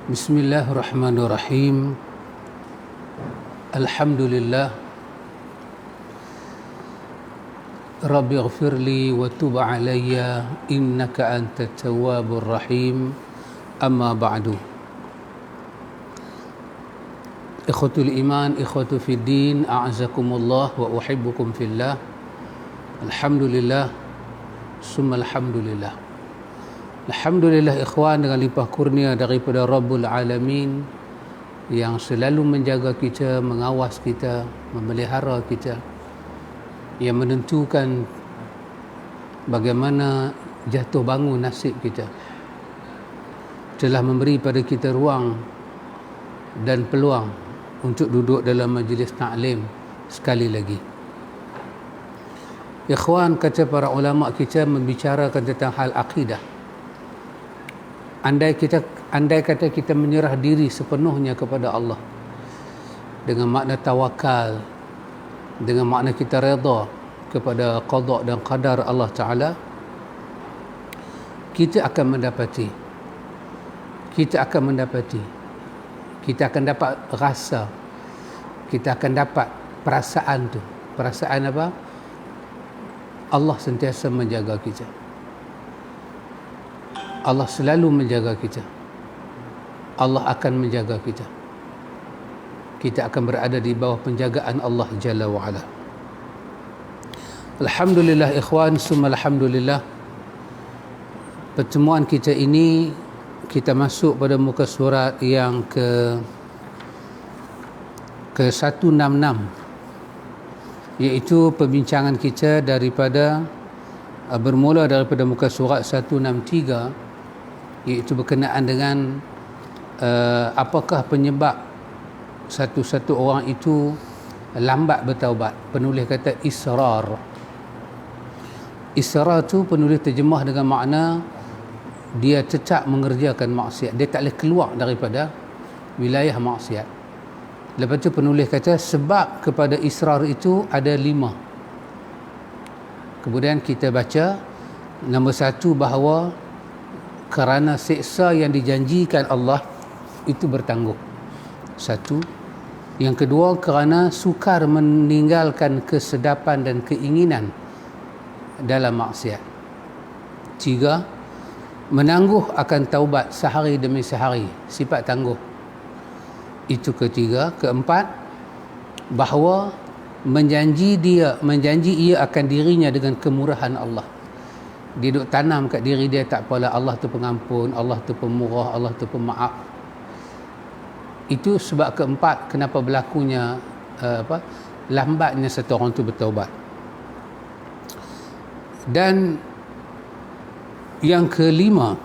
Bismillahirrahmanirrahim. Alhamdulillah. Rabbi ighfirli wa tub alayya innaka antat tawwabur rahim. Amma ba'du. Ikhwatul iman, ikhwatu fid din, a'azakumullah wa uhibbukum fillah. Alhamdulillah, summa alhamdulillah. Alhamdulillah ikhwan, dengan limpah kurnia daripada Rabbul Alamin yang selalu menjaga kita, mengawas kita, memelihara kita, yang menentukan bagaimana jatuh bangun nasib kita, telah memberi pada kita ruang dan peluang untuk duduk dalam majlis ta'lim sekali lagi. Ikhwan, kata para ulama kita membicarakan tentang hal akidah. Andai kata kita menyerah diri sepenuhnya kepada Allah dengan makna tawakal, dengan makna kita redha kepada qada dan qadar Allah Ta'ala, kita akan dapat rasa, kita akan dapat perasaan tu. Perasaan apa? Allah sentiasa menjaga kita. Allah selalu menjaga kita. Allah akan menjaga kita. Kita akan berada di bawah penjagaan Allah Jalla wa'ala. Alhamdulillah ikhwan, summa alhamdulillah. Pertemuan kita ini, kita masuk pada muka surat yang ke 166, iaitu perbincangan kita bermula daripada muka surat 163, iaitu berkenaan dengan apakah penyebab satu orang itu lambat bertaubat. Penulis kata israr. Israr tu penulis terjemah dengan makna dia tetap mengerjakan maksiat, dia tak boleh keluar daripada wilayah maksiat. Lepas tu penulis kata sebab kepada israr itu ada 5. Kemudian kita baca nombor 1, bahawa kerana siksa yang dijanjikan Allah itu bertangguh. 1. Yang kedua, kerana sukar meninggalkan kesedapan dan keinginan dalam maksiat. 3. Menangguh akan taubat sehari demi sehari, sifat tangguh. Itu ketiga. Keempat, bahawa menjanji ia akan dirinya dengan kemurahan Allah. Dia duk tanam kat diri dia, tak apalah, Allah tu pengampun, Allah tu pemurah, Allah tu pemaaf. Itu sebab keempat kenapa berlakunya lambatnya satu orang tu bertaubat. Dan yang kelima,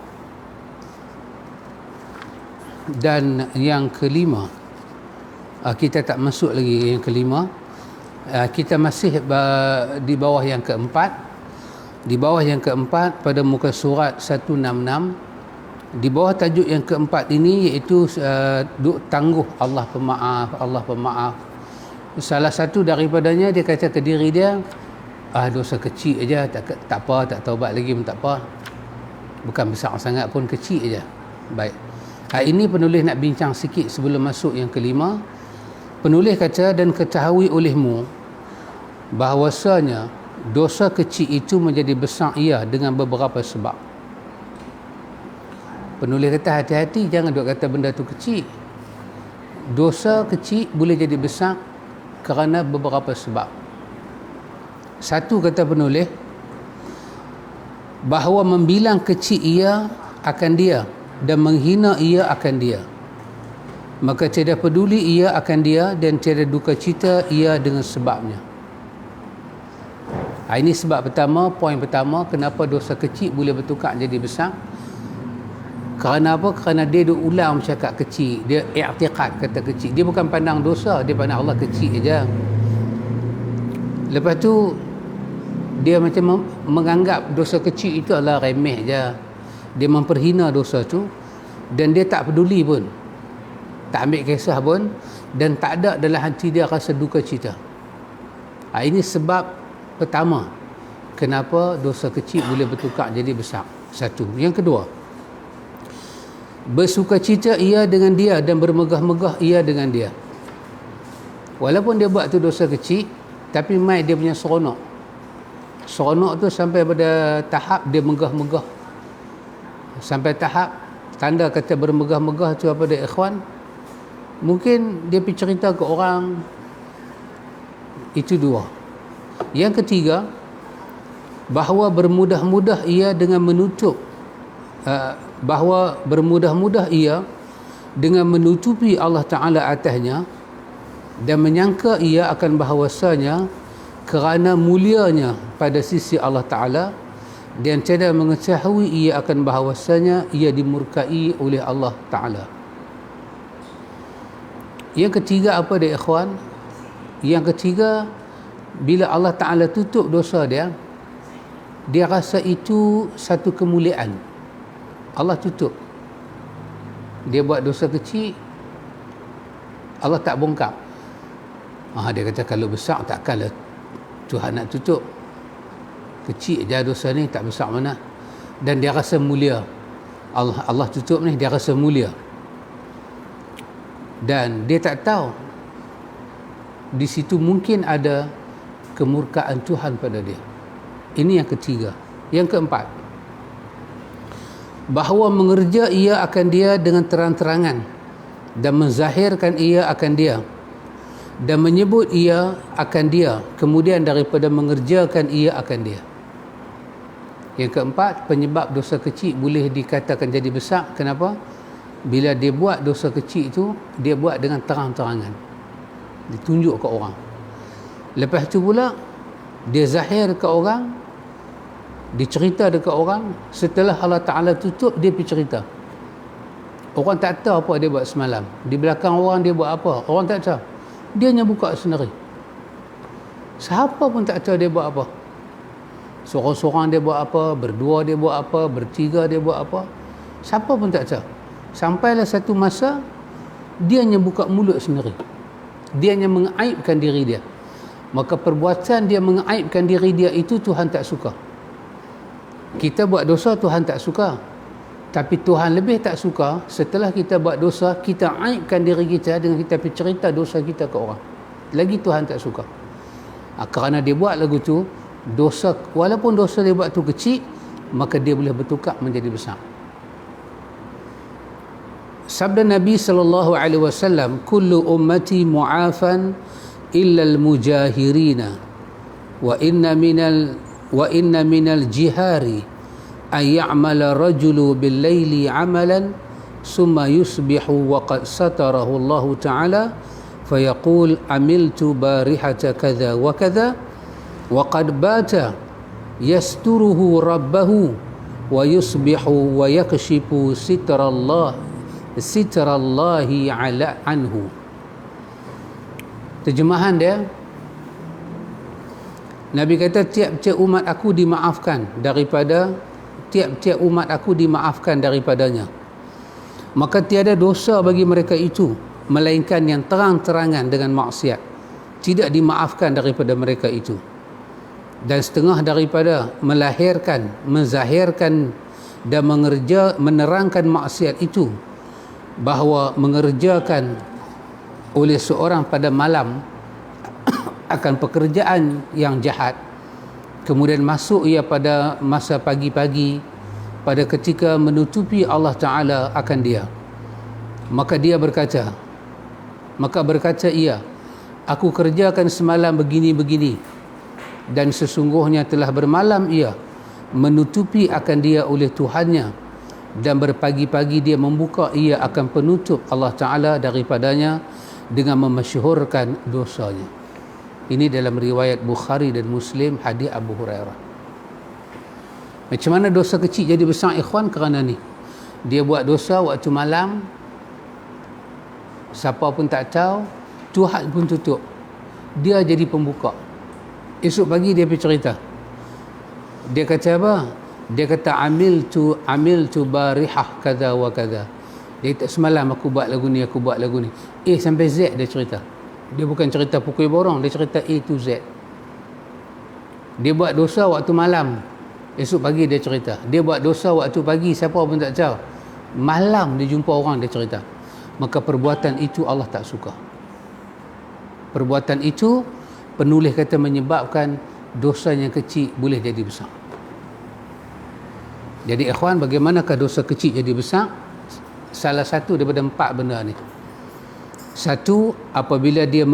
kita tak masuk lagi yang kelima, kita masih di bawah yang keempat. Di bawah yang keempat pada muka surat 166, di bawah tajuk yang keempat ini, iaitu tangguh Allah pemaaf. Salah satu daripadanya, dia kata ke diri dia, dosa kecil aja, tak apa, tak taubat lagi pun tak apa, bukan besar sangat pun, kecil aja. Baik, hari ini penulis nak bincang sikit sebelum masuk yang kelima. Penulis kata, dan ketahui olehmu bahawasanya dosa kecil itu menjadi besar ia dengan beberapa sebab. Penulis kata hati-hati, jangan duk kata benda tu kecil. Dosa kecil boleh jadi besar kerana beberapa sebab. 1, kata penulis, bahawa membilang kecil ia akan dia dan menghina ia akan dia, maka tiada peduli ia akan dia dan tiada duka cita ia dengan sebabnya. Ini sebab pertama, poin pertama, kenapa dosa kecil boleh bertukar jadi besar. Kerana apa? Kerana dia duk ulang cakap kecil, dia i'tiqad kata kecil, dia bukan pandang dosa, dia pandang Allah kecil aja. Lepas tu dia macam menganggap dosa kecil itu adalah remeh aja. Dia memperhina dosa tu dan dia tak peduli pun, tak ambil kisah pun, dan tak ada dalam hati dia rasa duka cita. Ini sebab pertama kenapa dosa kecil boleh bertukar jadi besar. 1. Yang kedua, Bersukacita ia dengan dia dan bermegah-megah ia dengan dia. Walaupun dia buat tu dosa kecil, tapi mai dia punya seronok. Seronok tu sampai pada tahap dia megah-megah. Sampai tahap tanda kata bermegah-megah tu apa dia ikhwan? Mungkin dia pergi cerita ke orang. Itu dua. Yang ketiga, bahawa bermudah-mudah ia dengan menutup bahawa bermudah-mudah ia dengan menutupi Allah Ta'ala atasnya dan menyangka ia akan bahawasanya kerana mulianya pada sisi Allah Ta'ala dan tiada mengetahui ia akan bahawasanya ia dimurkai oleh Allah Ta'ala. Yang ketiga apa dia ikhwan? Yang ketiga, bila Allah Ta'ala tutup dosa dia rasa itu satu kemuliaan. Allah tutup. Dia buat dosa kecil, Allah tak bongkar. Dia kata kalau besar takkanlah Tuhan nak tutup. Kecil dia dosa ni, tak besar mana. Dan dia rasa mulia. Allah tutup ni, dia rasa mulia. Dan dia tak tahu di situ mungkin ada kemurkaan Tuhan pada dia. Ini yang ketiga. Yang keempat, bahawa mengerja ia akan dia dengan terang-terangan dan menzahirkan ia akan dia dan menyebut ia akan dia, kemudian daripada mengerjakan ia akan dia. Yang keempat, penyebab dosa kecil boleh dikatakan jadi besar. Kenapa? Bila dia buat dosa kecil itu, dia buat dengan terang-terangan, ditunjuk ke orang. Lepas tu pula dia zahir ke orang, dicerita dekat orang. Setelah Allah Ta'ala tutup, dia pergi cerita. Orang tak tahu apa dia buat semalam. Di belakang orang dia buat apa, orang tak tahu. Dia hanya buka sendiri. Siapa pun tak tahu dia buat apa. Seorang-seorang dia buat apa, berdua dia buat apa, bertiga dia buat apa, siapa pun tak tahu. Sampailah satu masa dia hanya buka mulut sendiri. Dia hanya mengaibkan diri dia. Maka perbuatan dia mengaibkan diri dia itu Tuhan tak suka. Kita buat dosa Tuhan tak suka, tapi Tuhan lebih tak suka setelah kita buat dosa, kita aibkan diri kita dengan kita pergi cerita dosa kita ke orang. Lagi Tuhan tak suka. Kerana dia buat lagu tu, dosa, walaupun dosa dia buat tu kecil, maka dia boleh bertukar menjadi besar. Sabda Nabi sallallahu alaihi wasallam, kullu ummati mu'afan illa al-mujahirina wa inna minal jihari an ya'mala rajulu bil laili 'amalan summa yusbihu wa qad satarahu Allah ta'ala fayaqul amiltu barihata kadha wa kadha wa qad bata yasturuhu rabbahu wa yusbihu wa yakshifu sitrallahi ala anhu. Terjemahan dia, Nabi kata tiap-tiap umat aku dimaafkan daripadanya. Maka tiada dosa bagi mereka itu melainkan yang terang-terangan dengan maksiat, tidak dimaafkan daripada mereka itu. Dan setengah daripada menzahirkan dan menerangkan maksiat itu, bahawa mengerjakan oleh seorang pada malam akan pekerjaan yang jahat, kemudian masuk ia pada masa pagi-pagi, pada ketika menutupi Allah Ta'ala akan dia. Maka berkata ia, aku kerjakan semalam begini-begini, dan sesungguhnya telah bermalam ia menutupi akan dia oleh Tuhannya, dan berpagi-pagi dia membuka ia akan penutup Allah Ta'ala daripadanya dengan memasyhurkan dosanya. Ini dalam riwayat Bukhari dan Muslim, hadis Abu Hurairah. Macam mana dosa kecil jadi besar ikhwan? Kerana ni, dia buat dosa waktu malam, siapa pun tak tahu, Tuhan pun tutup, dia jadi pembuka. Esok pagi dia pergi cerita, dia kata apa? Dia kata amiltu barihah kadha wa kadha. Dia kata semalam aku buat lagu ni, sampai Z dia cerita. Dia bukan cerita pukul borong, dia cerita A to Z. Dia buat dosa waktu malam, esok pagi dia cerita. Dia buat dosa waktu pagi, siapa pun tak tahu. malam dia jumpa orang, dia cerita, maka perbuatan itu Allah tak suka. Perbuatan itu penulis kata menyebabkan dosa yang kecil boleh jadi besar. Jadi ikhwan, bagaimanakah dosa kecil jadi besar? Salah satu daripada 4 benda ni. Satu, apabila dia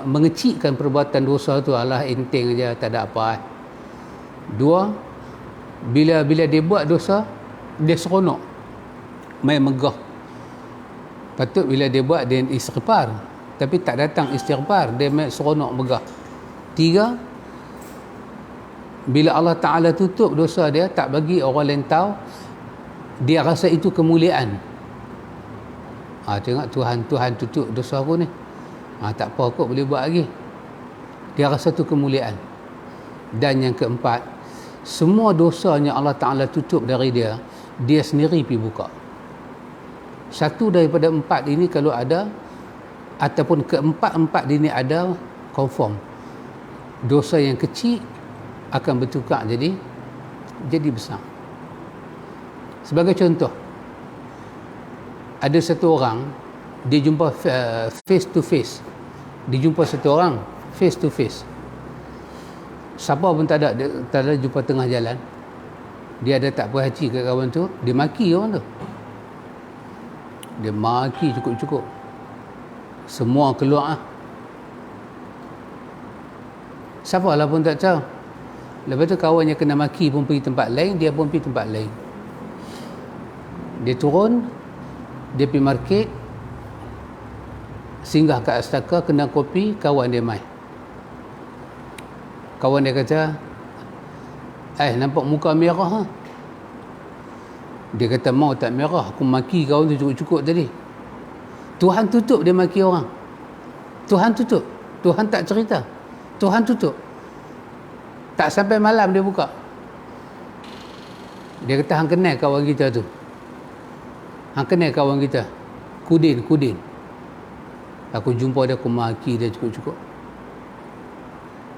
mengecilkan perbuatan dosa tu, alah enteng aja, tak ada apa. Dua, bila dia buat dosa, dia seronok, main megah. Patut bila dia buat, dia istighfar, tapi tak datang istighfar, dia main seronok megah. Tiga, bila Allah Ta'ala tutup dosa dia, tak bagi orang lain tahu, dia rasa itu kemuliaan. Tengok Tuhan tutup dosa aku ni, tak apa kot, boleh buat lagi. Dia rasa tu kemuliaan. Dan yang keempat, semua dosa yang Allah Ta'ala tutup dari dia, dia sendiri pergi buka. Satu daripada 4 ini kalau ada, ataupun keempat-empat ini ada, confirm dosa yang kecil akan bertukar jadi besar. Sebagai contoh, ada satu orang dia jumpa face to face, dia jumpa satu orang face to face, siapa pun tak ada jumpa tengah jalan, dia ada tak puas hati ke kawan tu, dia maki orang tu, dia maki cukup-cukup, semua keluar siapa lah pun tak tahu. Lepas tu kawannya kena maki pun pergi tempat lain, dia pun pergi tempat lain. Dia turun, dia pergi market, singgah kat Astaka, kena kopi, kawan dia mai. Kawan dia kata, nampak muka merah ha? Dia kata, mau tak merah, aku maki kawan tu cukup-cukup tadi. Tuhan tutup dia maki orang. Tuhan tutup. Tuhan tak cerita. Tuhan tutup. Tak sampai malam dia buka. Dia kata, hang kenal kawan kita tu. Hang kenal kawan kita. Kudin. Aku jumpa dia, aku maki dia cukup-cukup.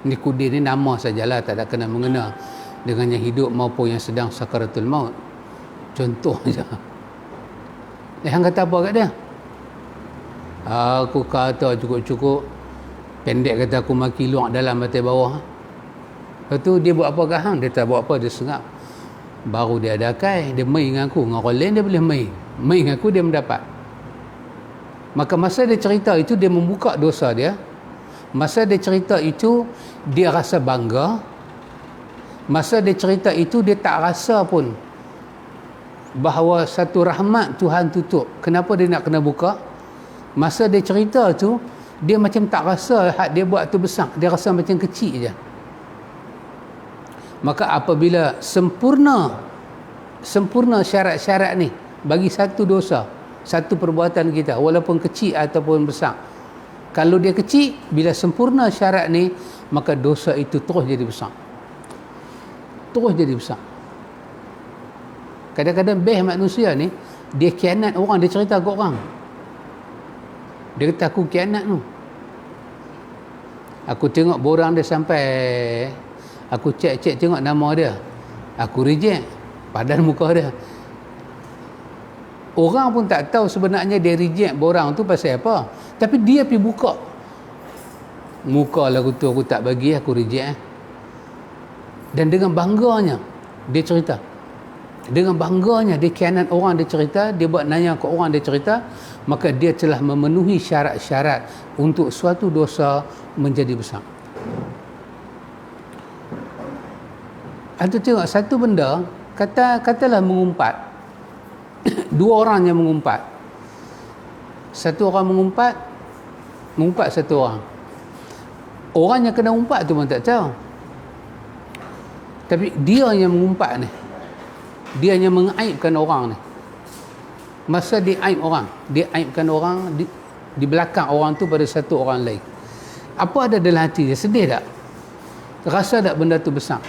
Ni Kudin ni nama sajalah, tak ada kena mengena dengan yang hidup maupun yang sedang sakaratul maut. Contoh saja. Hang kata apa kat dia? Aku kata cukup-cukup. Pendek kata aku maki luar dalam batai bawah. Lepas tu dia buat apa kat hang? Dia tak buat apa, dia sengap. Baru dia ada akai, dia main dengan aku. Dengan orang lain dia boleh main dengan aku, dia mendapat. Maka masa dia cerita itu, dia membuka dosa dia. Masa dia cerita itu, dia rasa bangga. Masa dia cerita itu, dia tak rasa pun bahawa satu rahmat Tuhan tutup. Kenapa dia nak kena buka? Masa dia cerita tu, dia macam tak rasa hak dia buat tu besar, dia rasa macam kecil je. Maka apabila sempurna syarat-syarat ni bagi satu dosa, satu perbuatan kita, walaupun kecil ataupun besar, kalau dia kecil, bila sempurna syarat ni, maka dosa itu terus jadi besar. Terus jadi besar. Kadang-kadang manusia ni, dia khianat orang, dia cerita ke orang. Dia kata, aku khianat tu. Aku tengok borang dia sampai, aku cek tengok nama dia, aku reject padan muka dia. Orang pun tak tahu sebenarnya dia reject borang tu pasal apa, tapi dia pergi buka muka lagu tu, aku tak bagi, aku reject. Dan dengan bangganya dia cerita, dengan bangganya dia khianat orang, dia cerita, dia buat nanya ke orang, dia cerita, maka dia telah memenuhi syarat-syarat untuk suatu dosa menjadi besar. Atau tengok satu benda, katalah mengumpat. Dua orang yang mengumpat. Satu orang mengumpat satu orang. Orang yang kena umpat tu pun tak tahu. Tapi dia yang mengumpat ni, dia yang mengaibkan orang ni. Masa dia aibkan orang di belakang orang tu pada satu orang lain. Apa ada dalam hati dia? Sedih tak? Rasa tak benda tu besar?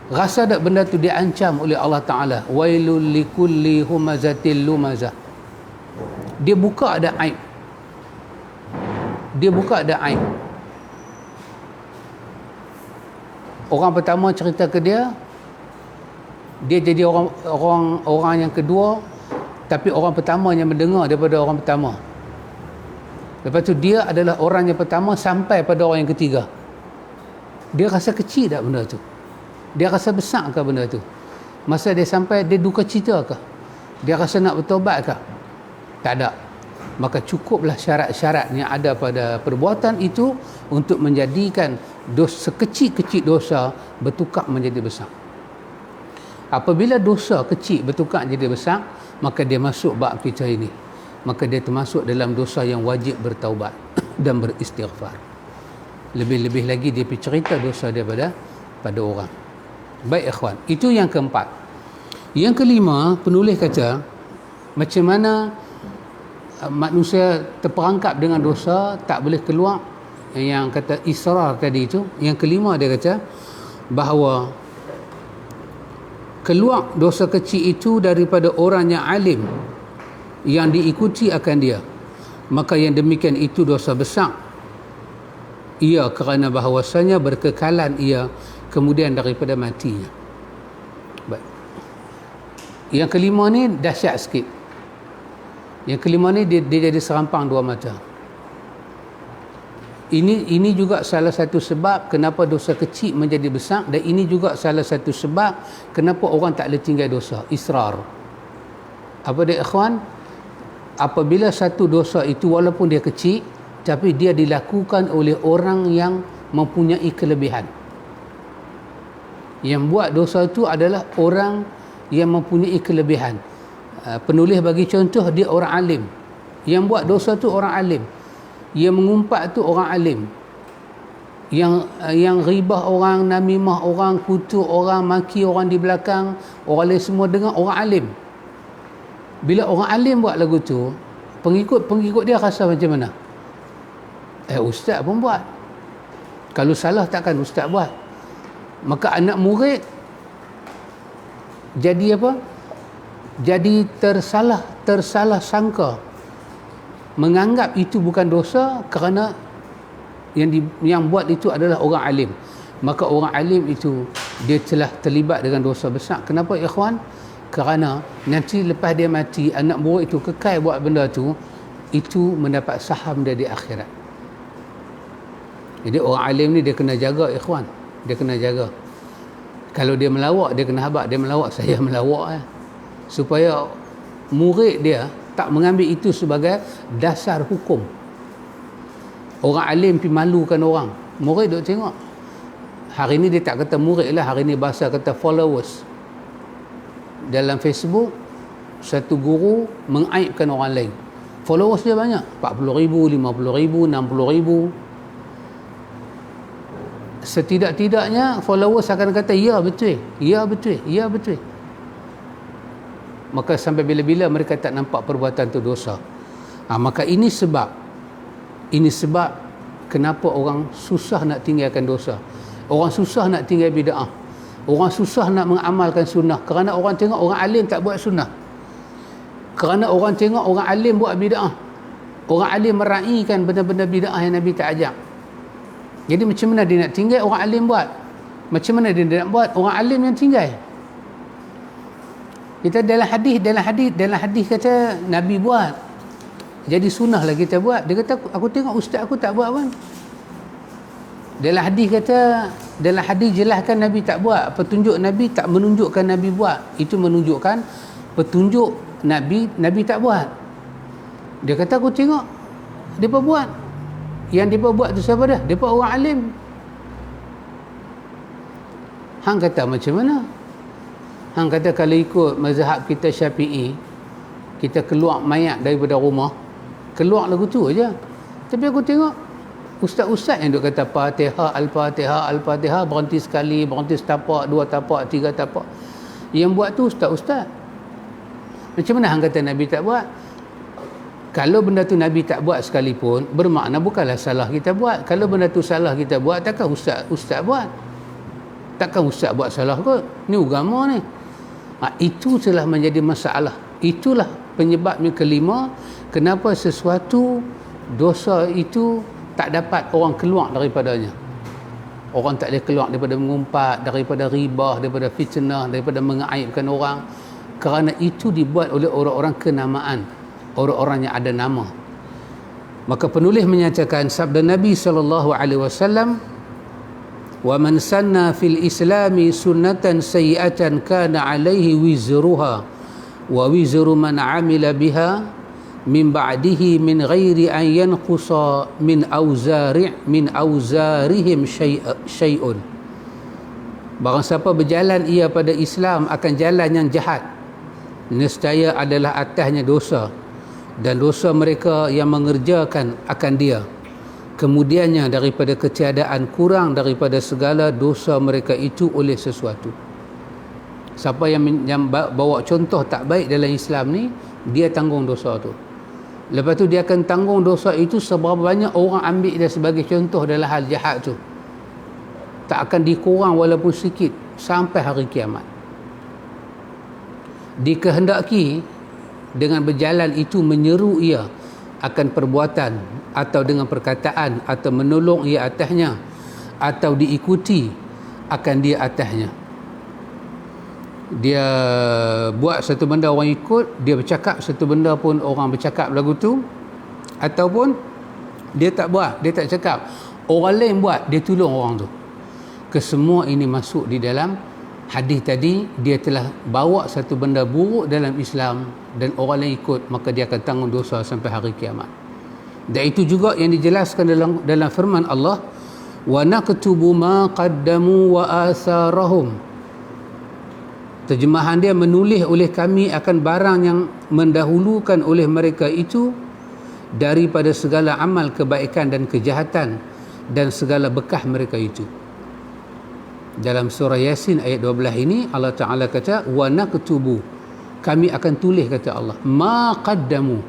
Rasa tak benda tu diancam oleh Allah Ta'ala? Wailul likulli humazatil lumazah. Dia buka ada aib. Orang pertama cerita ke dia, dia jadi orang yang kedua, tapi orang pertama yang mendengar daripada orang pertama. Lepas tu dia adalah orang yang pertama sampai pada orang yang ketiga. Dia rasa kecil tak benda tu? Dia rasa besar ke benda tu? Masa dia sampai, dia duka cita ke? Dia rasa nak bertobat ke? Tak ada. Maka cukuplah syarat-syarat yang ada pada perbuatan itu untuk menjadikan dosa, sekecil-kecil dosa bertukar menjadi besar. Apabila dosa kecil bertukar menjadi besar, maka dia masuk bab kita ini. Maka dia termasuk dalam dosa yang wajib bertaubat dan beristighfar. Lebih-lebih lagi dia pergi cerita dosa dia pada orang. Baik ikhwan, itu yang keempat. Yang kelima, penulis kata macam mana manusia terperangkap dengan dosa, tak boleh keluar. Yang kata israr tadi itu. Yang kelima dia kata bahawa keluar dosa kecil itu daripada orang yang alim yang diikuti akan dia, maka yang demikian itu dosa besar. Ia kerana bahawasanya berkekalan ia kemudian daripada matinya. Baik. Yang kelima ni dahsyat sikit. Yang kelima ni dia jadi serampang dua mata. Ini juga salah satu sebab kenapa dosa kecil menjadi besar, dan ini juga salah satu sebab kenapa orang tak boleh tinggal dosa, israr. Apa dia ikhwan? Apabila satu dosa itu walaupun dia kecil, tapi dia dilakukan oleh orang yang mempunyai kelebihan. Yang buat dosa itu adalah orang yang mempunyai kelebihan. Penulis bagi contoh, dia orang alim. Yang buat dosa tu orang alim. Yang mengumpat tu orang alim. Yang ribah orang, namimah orang, kutuk orang, maki orang di belakang, orang lain semua dengar, orang alim. Bila orang alim buat lagu tu, pengikut dia rasa macam mana? Ustaz pun buat. Kalau salah takkan ustaz buat. Maka anak murid jadi apa? Jadi tersalah sangka, menganggap itu bukan dosa kerana yang buat itu adalah orang alim. Maka orang alim itu dia telah terlibat dengan dosa besar. Kenapa ikhwan? Kerana nanti lepas dia mati, anak murid itu kekal buat benda itu mendapat saham dia di akhirat. Jadi orang alim ni dia kena jaga ikhwan. Dia kena jaga. Kalau dia melawak, dia kena habaq. Dia melawak, saya melawak supaya murid dia tak mengambil itu sebagai dasar hukum. Orang alim pergi malukan orang. Murid duk tengok. Hari ni dia tak kata murid lah, hari ni bahasa kata followers. Dalam Facebook, satu guru mengaibkan orang lain. Followers dia banyak. 40,000, 50,000, 60,000. Setidak-tidaknya followers akan kata ya betul, ya betul, ya betul. Maka sampai bila-bila mereka tak nampak perbuatan itu dosa. Maka ini sebab kenapa orang susah nak tinggalkan dosa. Orang susah nak tinggal bid'ah. Orang susah nak mengamalkan sunnah kerana orang tengok orang alim tak buat sunnah. Kerana orang tengok orang alim buat bid'ah. Orang alim meraihkan benda-benda bid'ah yang Nabi tak ajak. Jadi macam mana dia nak tinggal, orang alim buat? Macam mana dia nak buat, orang alim yang tinggal? Kita dalam hadis kata Nabi buat, jadi sunnah lah kita buat. Dia kata aku tengok ustaz aku tak buat pun. Dalam hadis jelaskan Nabi tak buat. Petunjuk Nabi tak menunjukkan Nabi buat. Itu menunjukkan petunjuk Nabi tak buat. Dia kata aku tengok depa buat. Yang depa buat tu siapa dah? Depa orang alim. Hang kata macam mana? Hang kata kalau ikut mazhab kita Syafi'i, kita keluar mayat daripada rumah, keluar lagu tu aja. Tapi aku tengok ustaz-ustaz yang duk kata Fatihah, Al-Fatihah, Al-Fatihah, berhenti sekali, berhenti setapak, 2 tapak, 3 tapak. Yang buat tu ustaz-ustaz. Macam mana hang kata Nabi tak buat? Kalau benda tu Nabi tak buat sekalipun, bermakna bukanlah salah kita buat. Kalau benda tu salah kita buat, takkan ustaz buat? Takkan ustaz buat salah kot? Ni agama ni. Itu telah menjadi masalah. Itulah penyebab yang kelima kenapa sesuatu dosa itu tak dapat orang keluar daripadanya. Orang tak boleh keluar daripada mengumpat, daripada ribah, daripada fitnah, daripada mengaibkan orang. Kerana itu dibuat oleh orang-orang kenamaan, orang-orang yang ada nama. Maka penulis menyatakan sabda Nabi SAW, wa man sanna fil islami sunnatan sayyi'atan kana alaihi wizruha wa wizru man amila biha min ba'dihi min ghairi an yanqusa min auzarihim syai'un. Barang siapa berjalan ia pada Islam akan jalan yang jahat, nescaya adalah atasnya dosa, dan dosa mereka yang mengerjakan akan dia. Kemudiannya daripada ketiadaan kurang daripada segala dosa mereka itu oleh sesuatu. Siapa yang bawa contoh tak baik dalam Islam ni, dia tanggung dosa tu. Lepas tu dia akan tanggung dosa itu seberapa banyak orang ambil dia sebagai contoh dalam hal jahat tu. Tak akan dikurang walaupun sikit sampai hari kiamat. Dikehendaki dengan berjalan itu menyeru ia akan perbuatan atau dengan perkataan, atau menolong ia atasnya, atau diikuti akan dia atasnya. Dia buat satu benda orang ikut, dia bercakap satu benda pun orang bercakap lagu tu, ataupun dia tak buat, dia tak cakap, orang lain buat, dia tolong orang tu. Kesemua ini masuk di dalam hadis tadi. Dia telah bawa satu benda buruk dalam Islam dan orang lain ikut, maka dia akan tanggung dosa sampai hari kiamat. Dan itu juga yang dijelaskan dalam firman Allah, wa naktubu ma qaddamu wa atharahum. Terjemahan dia, menulis oleh kami akan barang yang mendahulukan oleh mereka itu daripada segala amal kebaikan dan kejahatan dan segala bekas mereka itu. Dalam surah Yasin ayat 12 ini Allah Ta'ala kata, wa naktubu, kami akan tulis, kata Allah, ma qaddamu,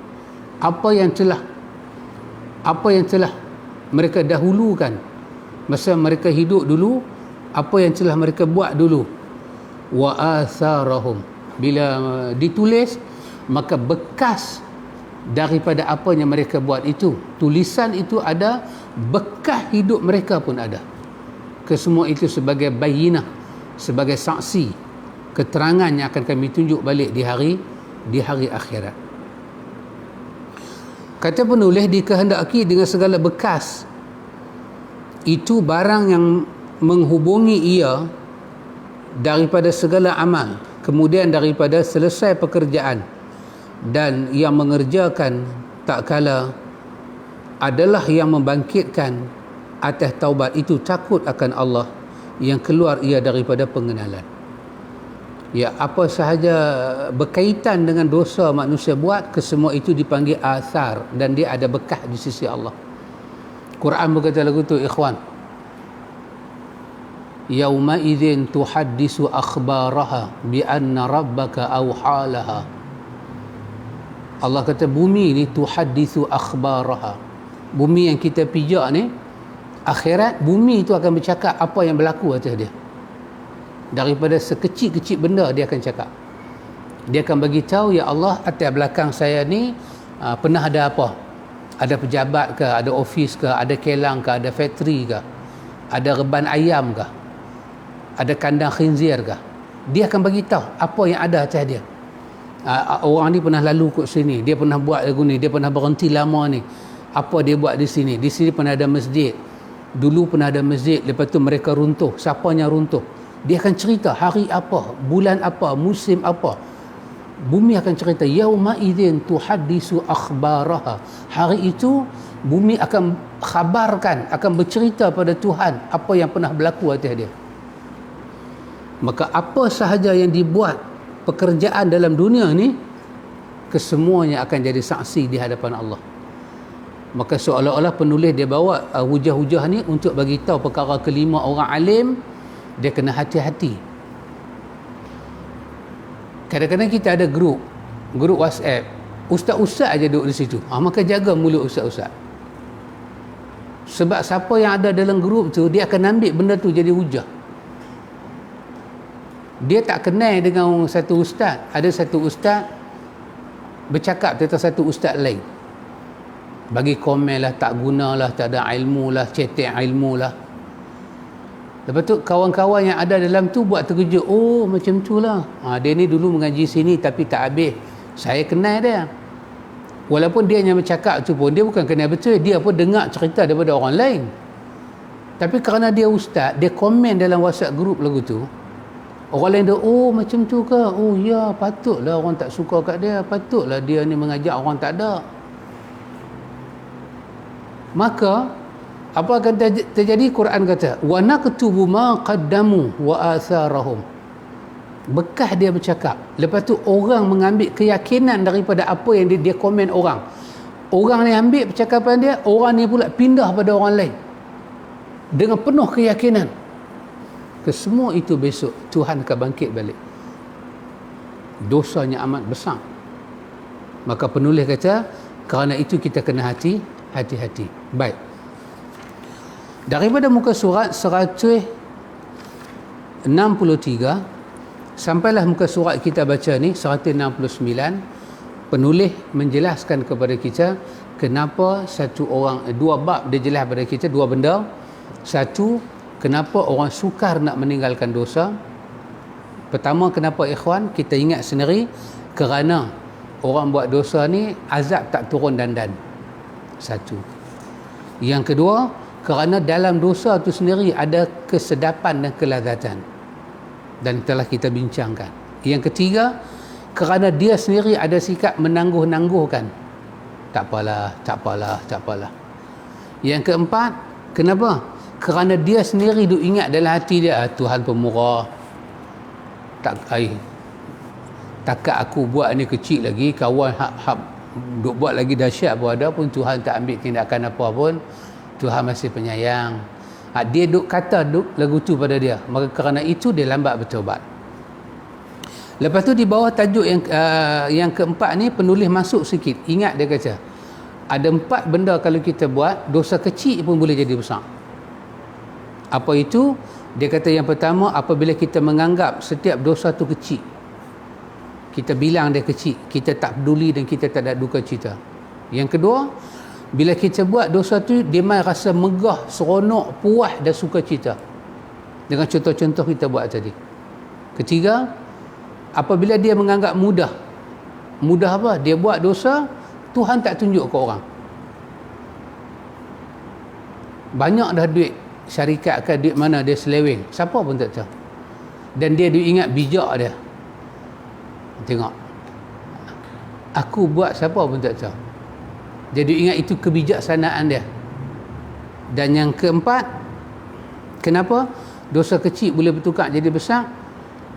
apa yang telah mereka dahulukan masa mereka hidup dulu, apa yang telah mereka buat dulu. Wa atharahum, bila ditulis maka bekas daripada apa yang mereka buat itu, tulisan itu ada, bekas hidup mereka pun ada. Kesemua itu sebagai bayinah, sebagai saksi, keterangan yang akan kami tunjuk balik di hari akhirat. Kata penulis, dikehendaki dengan segala bekas itu barang yang menghubungi ia daripada segala amal, kemudian daripada selesai pekerjaan, dan yang mengerjakan tak kala adalah yang membangkitkan atas taubat itu takut akan Allah, yang keluar ia daripada pengenalan. Ya, apa sahaja berkaitan dengan dosa manusia buat, kesemua itu dipanggil athar, dan dia ada bekas di sisi Allah. Quran berkata lagu tu, ikhwan, yauma idzin tuhaddisu akhbaraha bi anna rabbaka awhalaha. Allah kata bumi ni tuhaddisu akhbaraha. Bumi yang kita pijak ni, akhirat, bumi itu akan bercakap apa yang berlaku atas dia. Daripada sekecil-kecil benda dia akan cakap. Dia akan bagi tahu, ya Allah, atas belakang saya ni pernah ada apa? Ada pejabat ke, ada ofis ke, ada kelang ke, ada factory ke, ada reban ayam ke, ada kandang khinzir ke. Dia akan bagi tahu apa yang ada atas dia. Orang ni pernah lalu kat sini, dia pernah buat lagu ni, dia pernah berhenti lama ni, apa dia buat di sini. Di sini pernah ada masjid, dulu pernah ada masjid, lepas tu mereka runtuh, siapanya runtuh. Dia akan cerita hari apa, bulan apa, musim apa. Bumi akan cerita, yauma idzin tuhaddisu akhbaraha. Hari itu bumi akan khabarkan, akan bercerita pada Tuhan apa yang pernah berlaku atas dia. Maka apa sahaja yang dibuat pekerjaan dalam dunia ni, kesemuanya akan jadi saksi di hadapan Allah. Maka seolah-olah penulis dia bawa hujah-hujah ni untuk bagi tahu perkara kelima orang alim, dia kena hati-hati. Kadang-kadang kita ada grup WhatsApp, ustaz-ustaz aja duduk di situ. Maka jaga mulut ustaz-ustaz. Sebab siapa yang ada dalam grup tu, dia akan ambil benda tu jadi hujah. Dia tak kenal dengan satu ustaz. Ada satu ustaz bercakap tentang satu ustaz lain, bagi komen lah, tak guna lah, tak ada ilmu lah, cetek ilmu lah. Lepas tu kawan-kawan yang ada dalam tu buat terkejut. Oh, macam tu lah. Dia ni dulu mengaji sini tapi tak habis. Saya kenal dia. Walaupun dia hanya bercakap tu pun, dia bukan kenal betul. Dia pun dengar cerita daripada orang lain. Tapi kerana dia ustaz, dia komen dalam WhatsApp group lagu tu. Orang lain dia, oh macam tu ke? Oh ya, patutlah orang tak suka kat dia. Patutlah dia ni mengajak orang tak ada. Maka apa akan terjadi? Quran kata, wa naktubu ma qaddamu wa atharahum. Bekas dia bercakap. Lepas tu orang mengambil keyakinan daripada apa yang dia komen orang. Orang ni ambil percakapan dia, orang ni pula pindah pada orang lain dengan penuh keyakinan. Kesemua itu besok Tuhan akan bangkit balik. Dosanya amat besar. Maka penulis kata, kerana itu kita kena hati-hati. Baik. Daripada muka surat 163 sampailah muka surat kita baca ni 169, penulis menjelaskan kepada kita kenapa dua bab dia jelas kepada kita, dua benda. Satu, kenapa orang sukar nak meninggalkan dosa. Pertama, kenapa ikhwan? Kita ingat sendiri, kerana orang buat dosa ni azab tak turun dandan. Satu. Yang kedua, kerana dalam dosa tu sendiri ada kesedapan dan kelazatan, dan telah kita bincangkan. Yang ketiga, kerana dia sendiri ada sikap menangguh-nangguhkan. Tak apalah. Yang keempat, kenapa? Kerana dia sendiri duk ingat dalam hati dia, Tuhan pemurah. Takat aku buat ni kecil lagi, kawan duk buat lagi dahsyat pun ada pun Tuhan tak ambil tindakan apa pun. Tuhan masih penyayang. Dia duk kata lagu tu pada dia. Maka kerana itu dia lambat bertaubat. Lepas tu di bawah tajuk yang keempat ni penulis masuk sikit. Ingat dia kata, ada 4 benda kalau kita buat, dosa kecil pun boleh jadi besar. Apa itu? Dia kata yang pertama, apabila kita menganggap setiap dosa tu kecil, kita bilang dia kecil, kita tak peduli dan kita tak ada duka cita. Yang kedua, bila kita buat dosa tu, dia mai rasa megah, seronok, puas dan suka cita. Dengan contoh-contoh kita buat tadi. Ketiga, apabila dia menganggap mudah apa? Dia buat dosa, Tuhan tak tunjuk ke orang. Banyak dah duit syarikat ke duit mana dia seleweng, siapa pun tak tahu. Dan dia ingat bijak dia. Tengok, aku buat, siapa pun tak tahu. Dia ingat itu kebijaksanaan dia. Dan yang keempat, kenapa dosa kecil boleh bertukar jadi besar?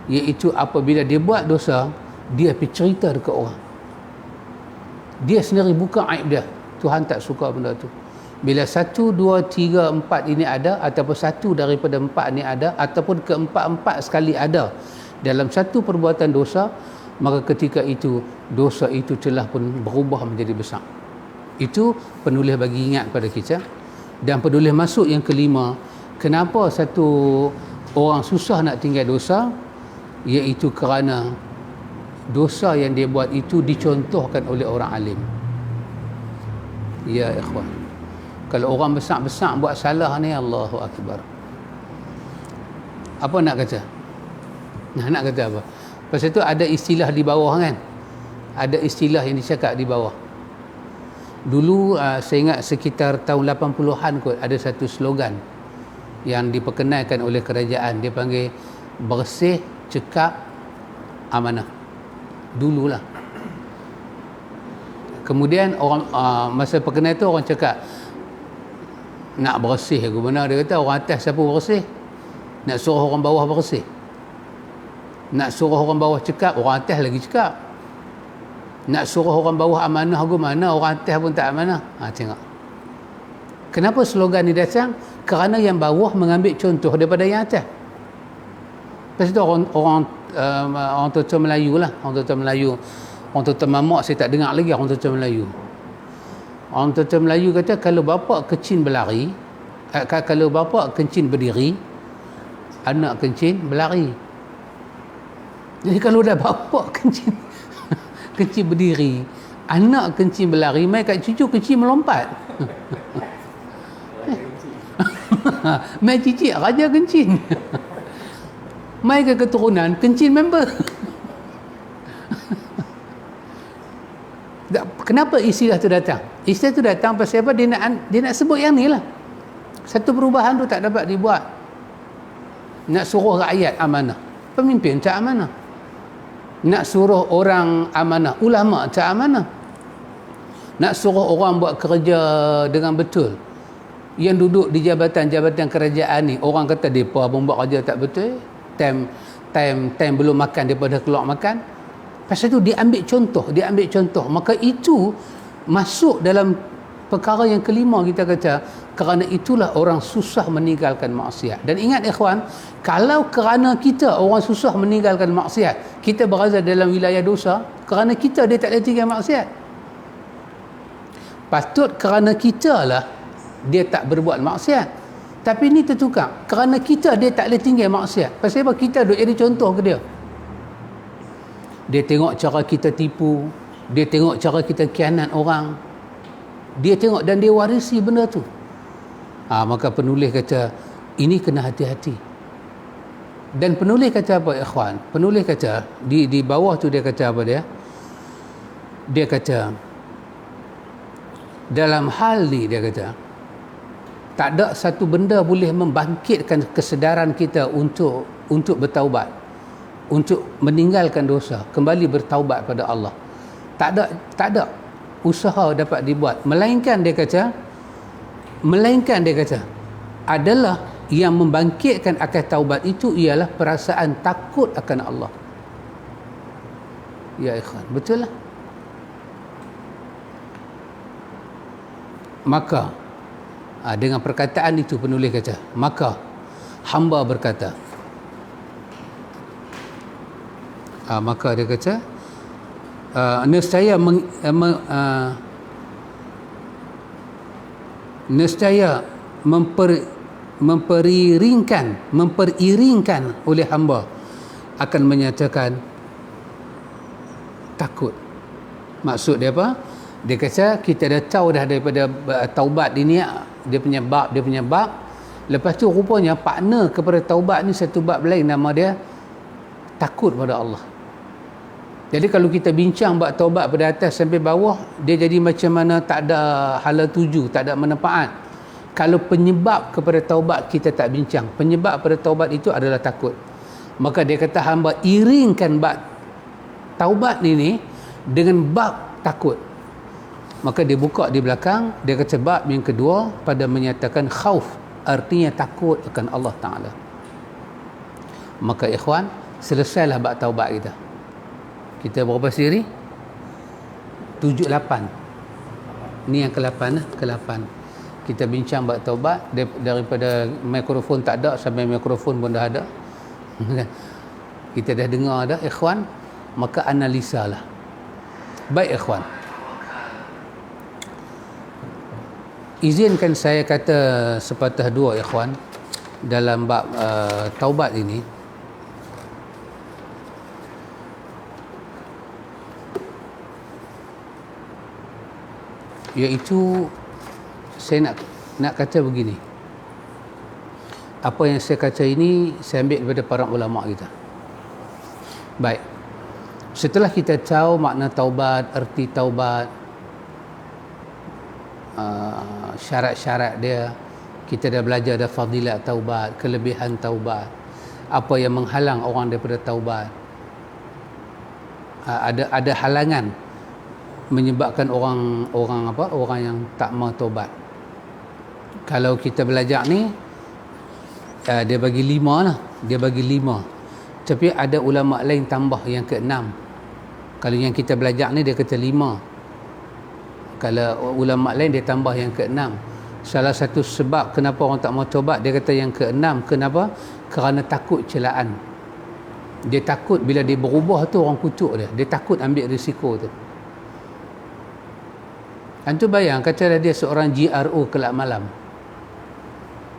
Iaitu apabila dia buat dosa, dia pergi cerita dekat orang. Dia sendiri buka aib dia. Tuhan tak suka benda tu. Bila 1, 2, 3, 4 ini ada, ataupun satu daripada 4 ini ada, ataupun keempat-empat sekali ada dalam satu perbuatan dosa, maka ketika itu dosa itu telah pun berubah menjadi besar. Itu penulis bagi ingat pada kita. Dan penulis masuk yang kelima, kenapa satu orang susah nak tinggal dosa, iaitu kerana dosa yang dia buat itu dicontohkan oleh orang alim. Ya ikhwan, kalau orang besar-besar buat salah ni, Allahu Akbar. Apa nak kata? Nak kata apa? Pasal tu ada istilah di bawah kan? Ada istilah yang dicakap di bawah. Dulu saya ingat sekitar tahun 80-an kot, ada satu slogan yang diperkenalkan oleh kerajaan. Dia panggil bersih, cekap, amanah. Dululah. Kemudian orang masa perkenal tu orang cakap, nak bersih ke mana? Dia kata orang atas siapa bersih? Nak suruh orang bawah bersih. Nak suruh orang bawah cekap, orang atas lagi cekap. Nak suruh orang bawah amanah ke mana? Orang atas pun tak amanah. Tengok. Kenapa slogan ni datang? Kerana yang bawah mengambil contoh daripada yang atas. Lepas tu orang tutur Melayu lah. Orang tutur Melayu. Orang tutur mamak saya tak dengar lagi orang tutur Melayu. Orang tutur Melayu kata, kalau bapa kencing berlari, kalau bapa kencing berdiri, anak kencing berlari. Jadi kalau dah bapa kencing berdiri, anak kencing berlari, mai kat cucu kencing melompat. Mai cicik raja kencing. Mai ke keturunan kencing member. Kenapa istilah tu datang? Istilah tu datang pasal apa? Dia nak sebut yang ni lah. Satu perubahan tu tak dapat dibuat. Nak suruh rakyat amanah, pemimpin tak amanah. Nak suruh orang amanah, ulama tak amanah. Nak suruh orang buat kerja dengan betul. Yang duduk di jabatan-jabatan kerajaan ni, orang kata depa pun buat kerja tak betul. Time belum makan depa dah keluar makan. Pasal tu dia ambil contoh. Maka itu masuk dalam perkara yang kelima kita kata, kerana itulah orang susah meninggalkan maksiat. Dan ingat ikhwan, kalau kerana kita orang susah meninggalkan maksiat, kita berada dalam wilayah dosa, kerana kita dia tak boleh tinggal maksiat. Patut kerana kita lah dia tak berbuat maksiat. Tapi ni tertukar, kerana kita dia tak boleh tinggal maksiat. Pasal apa? Kita duk jadi contoh ke dia. Dia tengok cara kita tipu, dia tengok cara kita khianat orang, dia tengok dan dia warisi benda tu. Maka penulis kata ini kena hati-hati. Dan penulis kata apa ikhwan? Penulis kata di bawah tu dia kata apa dia? Dia kata dalam hal ni dia kata tak ada satu benda boleh membangkitkan kesedaran kita untuk bertaubat, untuk meninggalkan dosa, kembali bertaubat pada Allah. Tak ada usaha dapat dibuat, melainkan dia kata adalah yang membangkitkan akan taubat itu ialah perasaan takut akan Allah. Ya ikhwan, betul lah. Maka dengan perkataan itu penulis kata, maka hamba berkata, maka dia kata nescaya memperiringkan oleh hamba akan menyatakan takut. Maksud dia apa? Dia kata kita dah tahu dah daripada taubat ini, dia punya bab. Lepas tu rupanya partner kepada taubat ni satu bab lain, nama dia takut pada Allah. Jadi kalau kita bincang bab taubat pada atas sampai bawah, dia jadi macam mana tak ada hala tuju, tak ada manfaat. Kalau penyebab kepada taubat kita tak bincang, penyebab pada taubat itu adalah takut. Maka dia kata hamba iringkan bab taubat ini dengan bab takut. Maka dia buka di belakang, dia kata bab yang kedua pada menyatakan khauf, artinya takut akan Allah Ta'ala. Maka ikhwan, selesailah bab taubat kita. Kita berapa siri? 7, 8. Ni yang ke-8 ke-8. Kita bincang bab taubat daripada mikrofon tak ada sampai mikrofon pun dah ada. Kita dah dengar dah ikhwan, maka analisalah. Baik ikhwan, izinkan saya kata sepatah dua ikhwan dalam bab taubat ini. Iaitu saya nak kata begini. Apa yang saya kata ini saya ambil daripada para ulama kita. Baik. Setelah kita tahu makna taubat, erti taubat, syarat-syarat dia, kita dah belajar dah fadilat taubat, kelebihan taubat, apa yang menghalang orang daripada taubat, ada halangan menyebabkan orang yang tak mau taubat. Kalau kita belajar ni dia bagi 5 lah, dia bagi 5, tapi ada ulama lain tambah yang ke-6. Kalau yang kita belajar ni dia kata 5, kalau ulama lain dia tambah yang ke-6. Salah satu sebab kenapa orang tak mau taubat, dia kata yang ke-6. Kenapa? Kerana takut celaan. Dia takut bila dia berubah tu orang kutuk dia. Dia takut ambil risiko tu. Antum bayang, katalah dia seorang GRO kelab malam.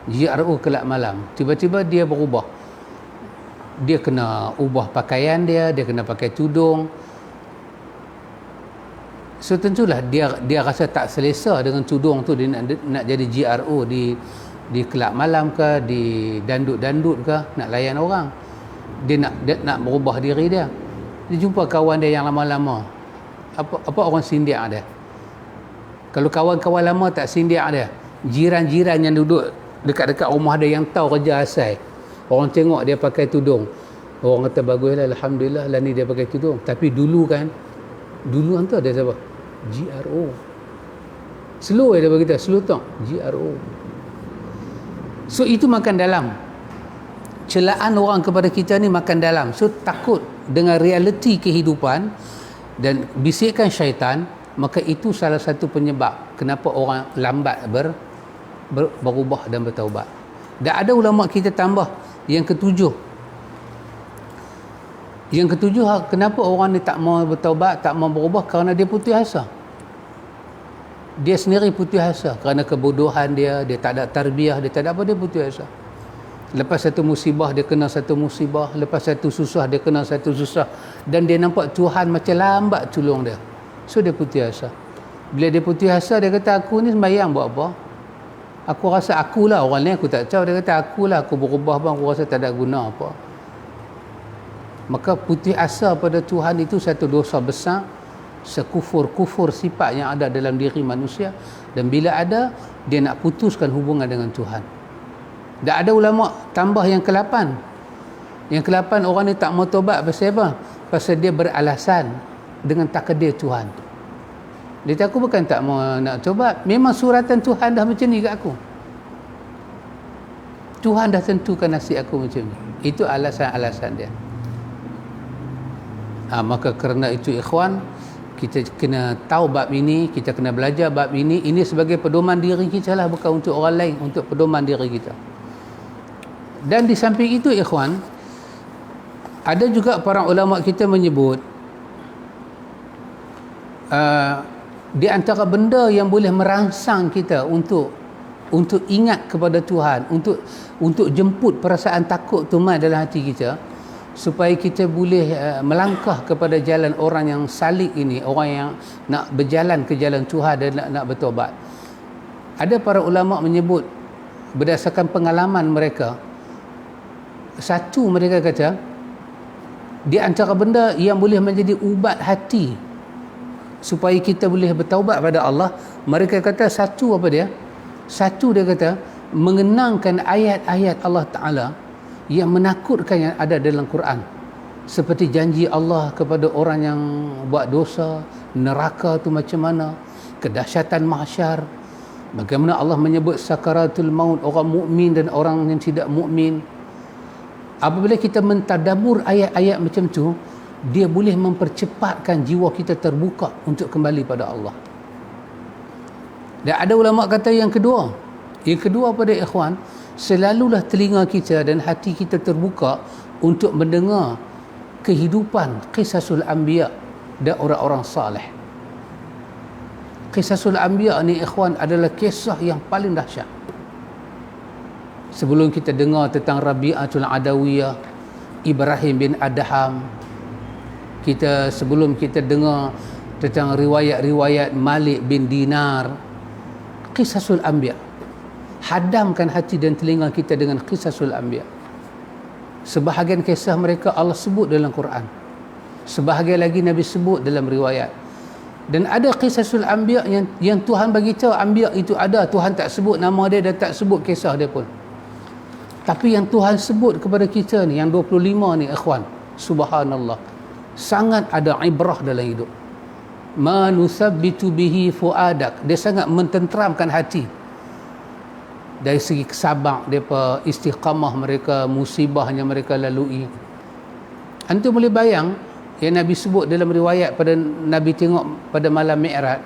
GRO kelab malam. Tiba-tiba dia berubah. Dia kena ubah pakaian dia kena pakai tudung. So tentulah dia rasa tak selesa dengan tudung tu, dia nak jadi GRO di kelab malam ke, di dandut-dandut ke, nak layan orang. Dia nak berubah diri dia. Dia jumpa kawan dia yang lama-lama. Apa orang sindik dia? Kalau kawan-kawan lama tak sindik dia, jiran-jiran yang duduk dekat-dekat rumah dia yang tahu kerja asal, orang tengok dia pakai tudung, orang kata baguslah, alhamdulillah lah ni dia pakai tudung. Tapi dulu hantar dia siapa? GRO. Slow dia bagi kita, slow tong, GRO. So itu makan dalam. Celaan orang kepada kita ni makan dalam. So takut dengan realiti kehidupan dan bisikan syaitan, maka itu salah satu penyebab kenapa orang lambat berubah dan bertaubat. Dan ada ulama kita tambah yang ketujuh. Yang ketujuh, kenapa orang ni tak mau bertaubat, tak mau berubah? Kerana dia putus asa. Dia sendiri putus asa kerana kebodohan dia tak ada tarbiyah, dia tak ada apa, dia putus asa. Lepas satu musibah dia kena satu musibah, lepas satu susah dia kena satu susah, dan dia nampak Tuhan macam lambat tolong dia. So dia putus asa. Bila dia putus asa, dia kata aku ni sembahyang buat apa? Aku rasa akulah orang ni, aku tak tahu. Dia kata akulah, aku berubah bang, aku rasa tak ada guna apa. Maka putus asa pada Tuhan itu satu dosa besar, sekufur-kufur sifat yang ada dalam diri manusia. Dan bila ada, dia nak putuskan hubungan dengan Tuhan. Dan ada ulama tambah yang ke-8. Yang ke-8, orang ni tak mau tobat pasal apa? Pasal dia beralasan dengan takdir Tuhan. Dia kata aku bukan tak mau nak tobat, memang suratan Tuhan dah macam ni kat aku. Tuhan dah tentukan nasib aku macam ni. Itu alasan-alasan dia. Maka kerana itu ikhwan, kita kena tahu bab ini, kita kena belajar bab ini. Ini sebagai pedoman diri kita lah, bukan untuk orang lain, untuk pedoman diri kita. Dan di samping itu ikhwan, ada juga para ulama kita menyebut di antara benda yang boleh merangsang kita untuk ingat kepada Tuhan, untuk jemput perasaan takut tu mai dalam hati kita, supaya kita boleh melangkah kepada jalan orang yang salik ini, orang yang nak berjalan ke jalan Tuhan dan nak bertobat. Ada para ulama menyebut berdasarkan pengalaman mereka, satu, mereka kata di antara benda yang boleh menjadi ubat hati supaya kita boleh bertaubat pada Allah, mereka kata satu, apa dia? Satu, dia kata mengenangkan ayat-ayat Allah Ta'ala yang menakutkan yang ada dalam Quran, seperti janji Allah kepada orang yang buat dosa, neraka tu macam mana, kedahsyatan mahsyar, bagaimana Allah menyebut sakaratul maut, orang mukmin dan orang yang tidak mukmin. Apabila kita mentadabbur ayat-ayat macam tu, dia boleh mempercepatkan jiwa kita terbuka untuk kembali pada Allah. Dan ada ulama kata yang kedua pada ikhwan, selalulah telinga kita dan hati kita terbuka untuk mendengar kehidupan qisasul anbiya dan orang-orang saleh. Qisasul anbiya ni ikhwan adalah kisah yang paling dahsyat. Sebelum kita dengar tentang Rabi'atul Adawiyah, Ibrahim bin Adham, sebelum kita dengar tentang riwayat-riwayat Malik bin Dinar, Qisasul Anbiya, hadamkan hati dan telinga kita dengan Qisasul Anbiya. Sebahagian kisah mereka Allah sebut dalam Quran, sebahagian lagi Nabi sebut dalam riwayat. Dan ada Qisasul Anbiya yang Tuhan bagi tahu Anbiya itu ada, Tuhan tak sebut nama dia dan tak sebut kisah dia pun. Tapi yang Tuhan sebut kepada kita ni, yang 25 ni ikhwan, subhanallah, sangat ada ibrah dalam hidup. Ma nusabbitu bihi fuadak, dia sangat mententeramkan hati. Dari segi sabar depa, istiqamah mereka, musibahnya mereka lalui. Antum boleh bayang yang Nabi sebut dalam riwayat pada Nabi tengok pada malam Mi'raj.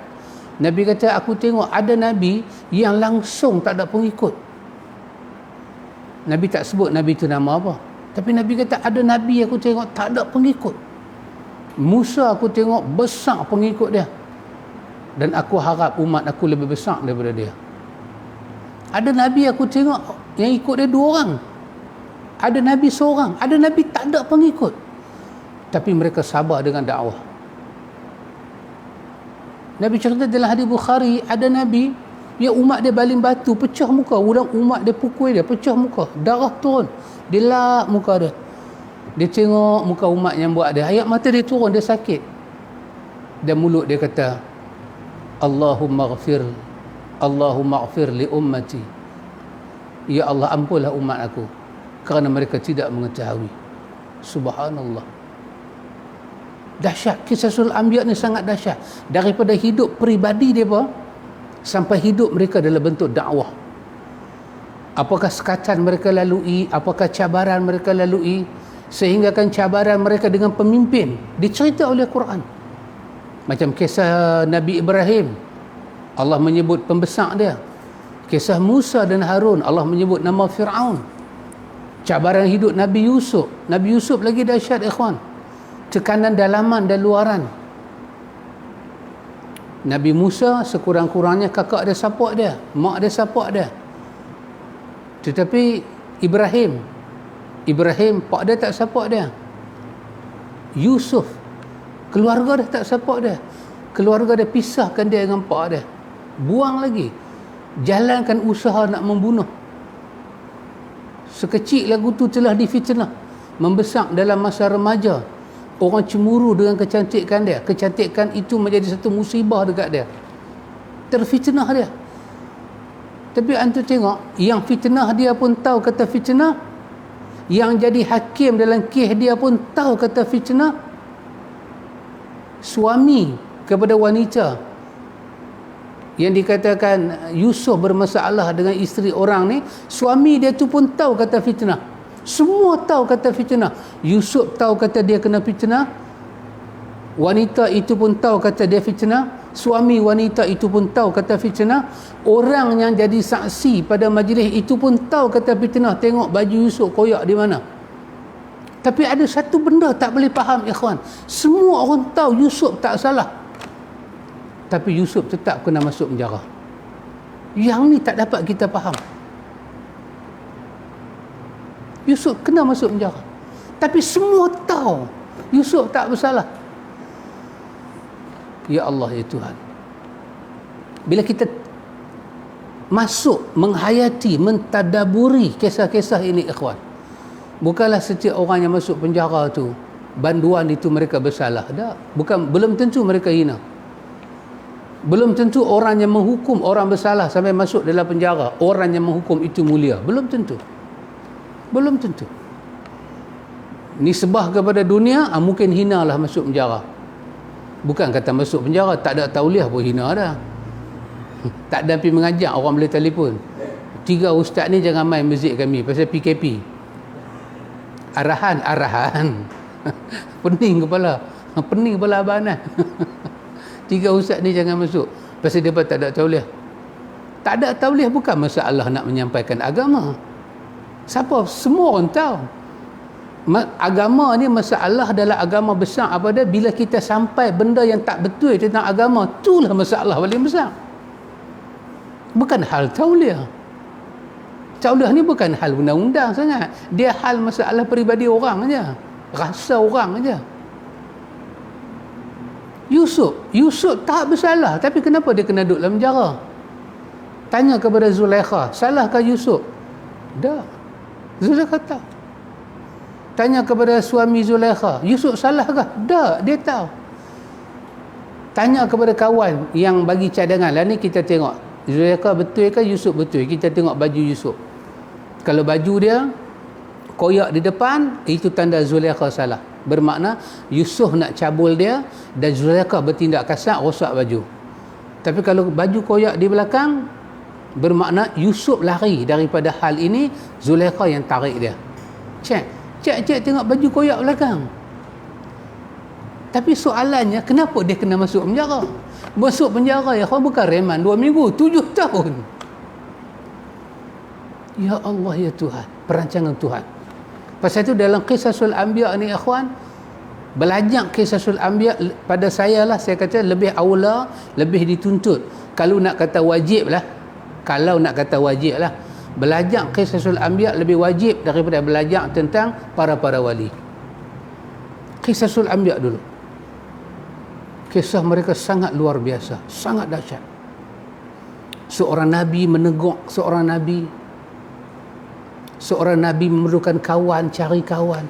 Nabi kata, aku tengok ada Nabi yang langsung tak ada pengikut. Nabi tak sebut Nabi itu nama apa, tapi Nabi kata ada Nabi aku tengok tak ada pengikut. Musa aku tengok besar pengikut dia, dan aku harap umat aku lebih besar daripada dia. Ada Nabi aku tengok yang ikut dia 2 orang, ada Nabi seorang, ada Nabi tak ada pengikut, tapi mereka sabar dengan dakwah. Nabi cerita dalam hadis Bukhari, ada Nabi Ya, umat dia baling batu, pecah muka. Umat dia pukul dia, pecah muka. Darah turun. Dia lap muka dia. Dia tengok muka umat yang buat dia. Air mata dia turun, dia sakit. Dan mulut dia kata, Allahumma ghafir li ummati. Ya Allah, ampunlah umat aku kerana mereka tidak mengetahui. Subhanallah. Dahsyat. Qisasul Anbiya ni sangat dahsyat. Daripada hidup peribadi dia sampai hidup mereka dalam bentuk dakwah. Apakah sekatan mereka lalui, apakah cabaran mereka lalui, sehinggakan cabaran mereka dengan pemimpin dicerita oleh Quran. Macam kisah Nabi Ibrahim, Allah menyebut pembesar dia. Kisah Musa dan Harun, Allah menyebut nama Fir'aun. Cabaran hidup Nabi Yusuf. Nabi Yusuf lagi dahsyat, ikhwan. Tekanan dalaman dan luaran. Nabi Musa sekurang-kurangnya kakak dia support dia, mak dia support dia. Tetapi Ibrahim, pak dia tak support dia. Yusuf, keluarga dia tak support dia. Keluarga dia pisahkan dia dengan pak dia. Buang lagi. Jalankan usaha nak membunuh. Sekecil lagu tu telah difitnah. Membesar dalam masa remaja. Orang cemburu dengan kecantikan dia. Kecantikan itu menjadi satu musibah dekat dia. Terfitnah dia. Tapi antu tengok, yang fitnah dia pun tahu kata fitnah. Yang jadi hakim dalam kes dia pun tahu kata fitnah. Suami kepada wanita yang dikatakan Yusuf bermasalah dengan isteri orang ni, suami dia tu pun tahu kata fitnah. Semua tahu kata fitnah. Yusuf tahu kata dia kena fitnah. Wanita itu pun tahu kata dia fitnah. Suami wanita itu pun tahu kata fitnah. Orang yang jadi saksi pada majlis itu pun tahu kata fitnah. Tengok baju Yusuf koyak di mana. Tapi ada satu benda tak boleh faham, ikhwan. Semua orang tahu Yusuf tak salah. Tapi Yusuf tetap kena masuk penjara. Yang ni tak dapat kita faham. Yusuf kena masuk penjara. Tapi semua tahu Yusuf tak bersalah. Ya Allah, ya Tuhan. Bila kita masuk, menghayati, mentadaburi kisah-kisah ini, ikhwan, bukanlah setiap orang yang masuk penjara tu banduan itu mereka bersalah. Tak. Belum tentu mereka hina. Belum tentu orang yang menghukum orang bersalah sampai masuk dalam penjara, orang yang menghukum itu mulia. Belum tentu. Belum tentu. Nisbah kepada dunia, mungkin hinalah masuk penjara. Bukan kata masuk penjara, tak ada tauliah pun hina dah. Tak ada pergi mengajak, orang boleh telefon. 3 ustaz ni jangan main masjid kami pasal PKP. Arahan. Pening kepala abangan. 3 ustaz ni jangan masuk pasal dia tak ada tauliah. Tak ada tauliah bukan masalah nak menyampaikan agama. Semua orang tahu agama ni, masalah dalam agama besar apa dia, bila kita sampai benda yang tak betul tentang agama, itulah masalah paling besar. Bukan hal tauliah. Tauliah ni bukan hal undang-undang sangat. Dia hal masalah peribadi orang aja, rasa orang aja. Yusuf tak bersalah, tapi kenapa dia kena duduk dalam penjara? Tanya kepada Zulaikha, salahkah Yusuf? Tak. Zulaikha tak. Tanya kepada suami Zulaikha, Yusuf salahkah? Tak, dia tahu. Tanya kepada kawan yang bagi cadangan, lah ni kita tengok Zulaikha betul ke Yusuf betul. Kita tengok baju Yusuf. Kalau baju dia koyak di depan, itu tanda Zulaikha salah. Bermakna Yusuf nak cabul dia dan Zulaikha bertindak kasar, rosak baju. Tapi kalau baju koyak di belakang, bermakna Yusuf lari daripada hal ini, Zulaikha yang tarik dia. Cek tengok baju koyak belakang. Tapi soalannya, kenapa dia kena masuk penjara? Masuk penjara ya, bukan reman 2 minggu, 7 tahun. Ya Allah, ya Tuhan, perancangan Tuhan. Pasal itu dalam Qisasul Anbiya ni, ikhwan, belajar Qisasul Anbiya pada saya kata lebih aula, lebih dituntut. Kalau nak kata wajib lah, belajar Qisasul Anbiya lebih wajib daripada belajar tentang para wali. Qisasul Anbiya dulu. Kisah mereka sangat luar biasa, sangat dahsyat. Seorang Nabi menegur seorang Nabi. Seorang Nabi memerlukan kawan, cari kawan.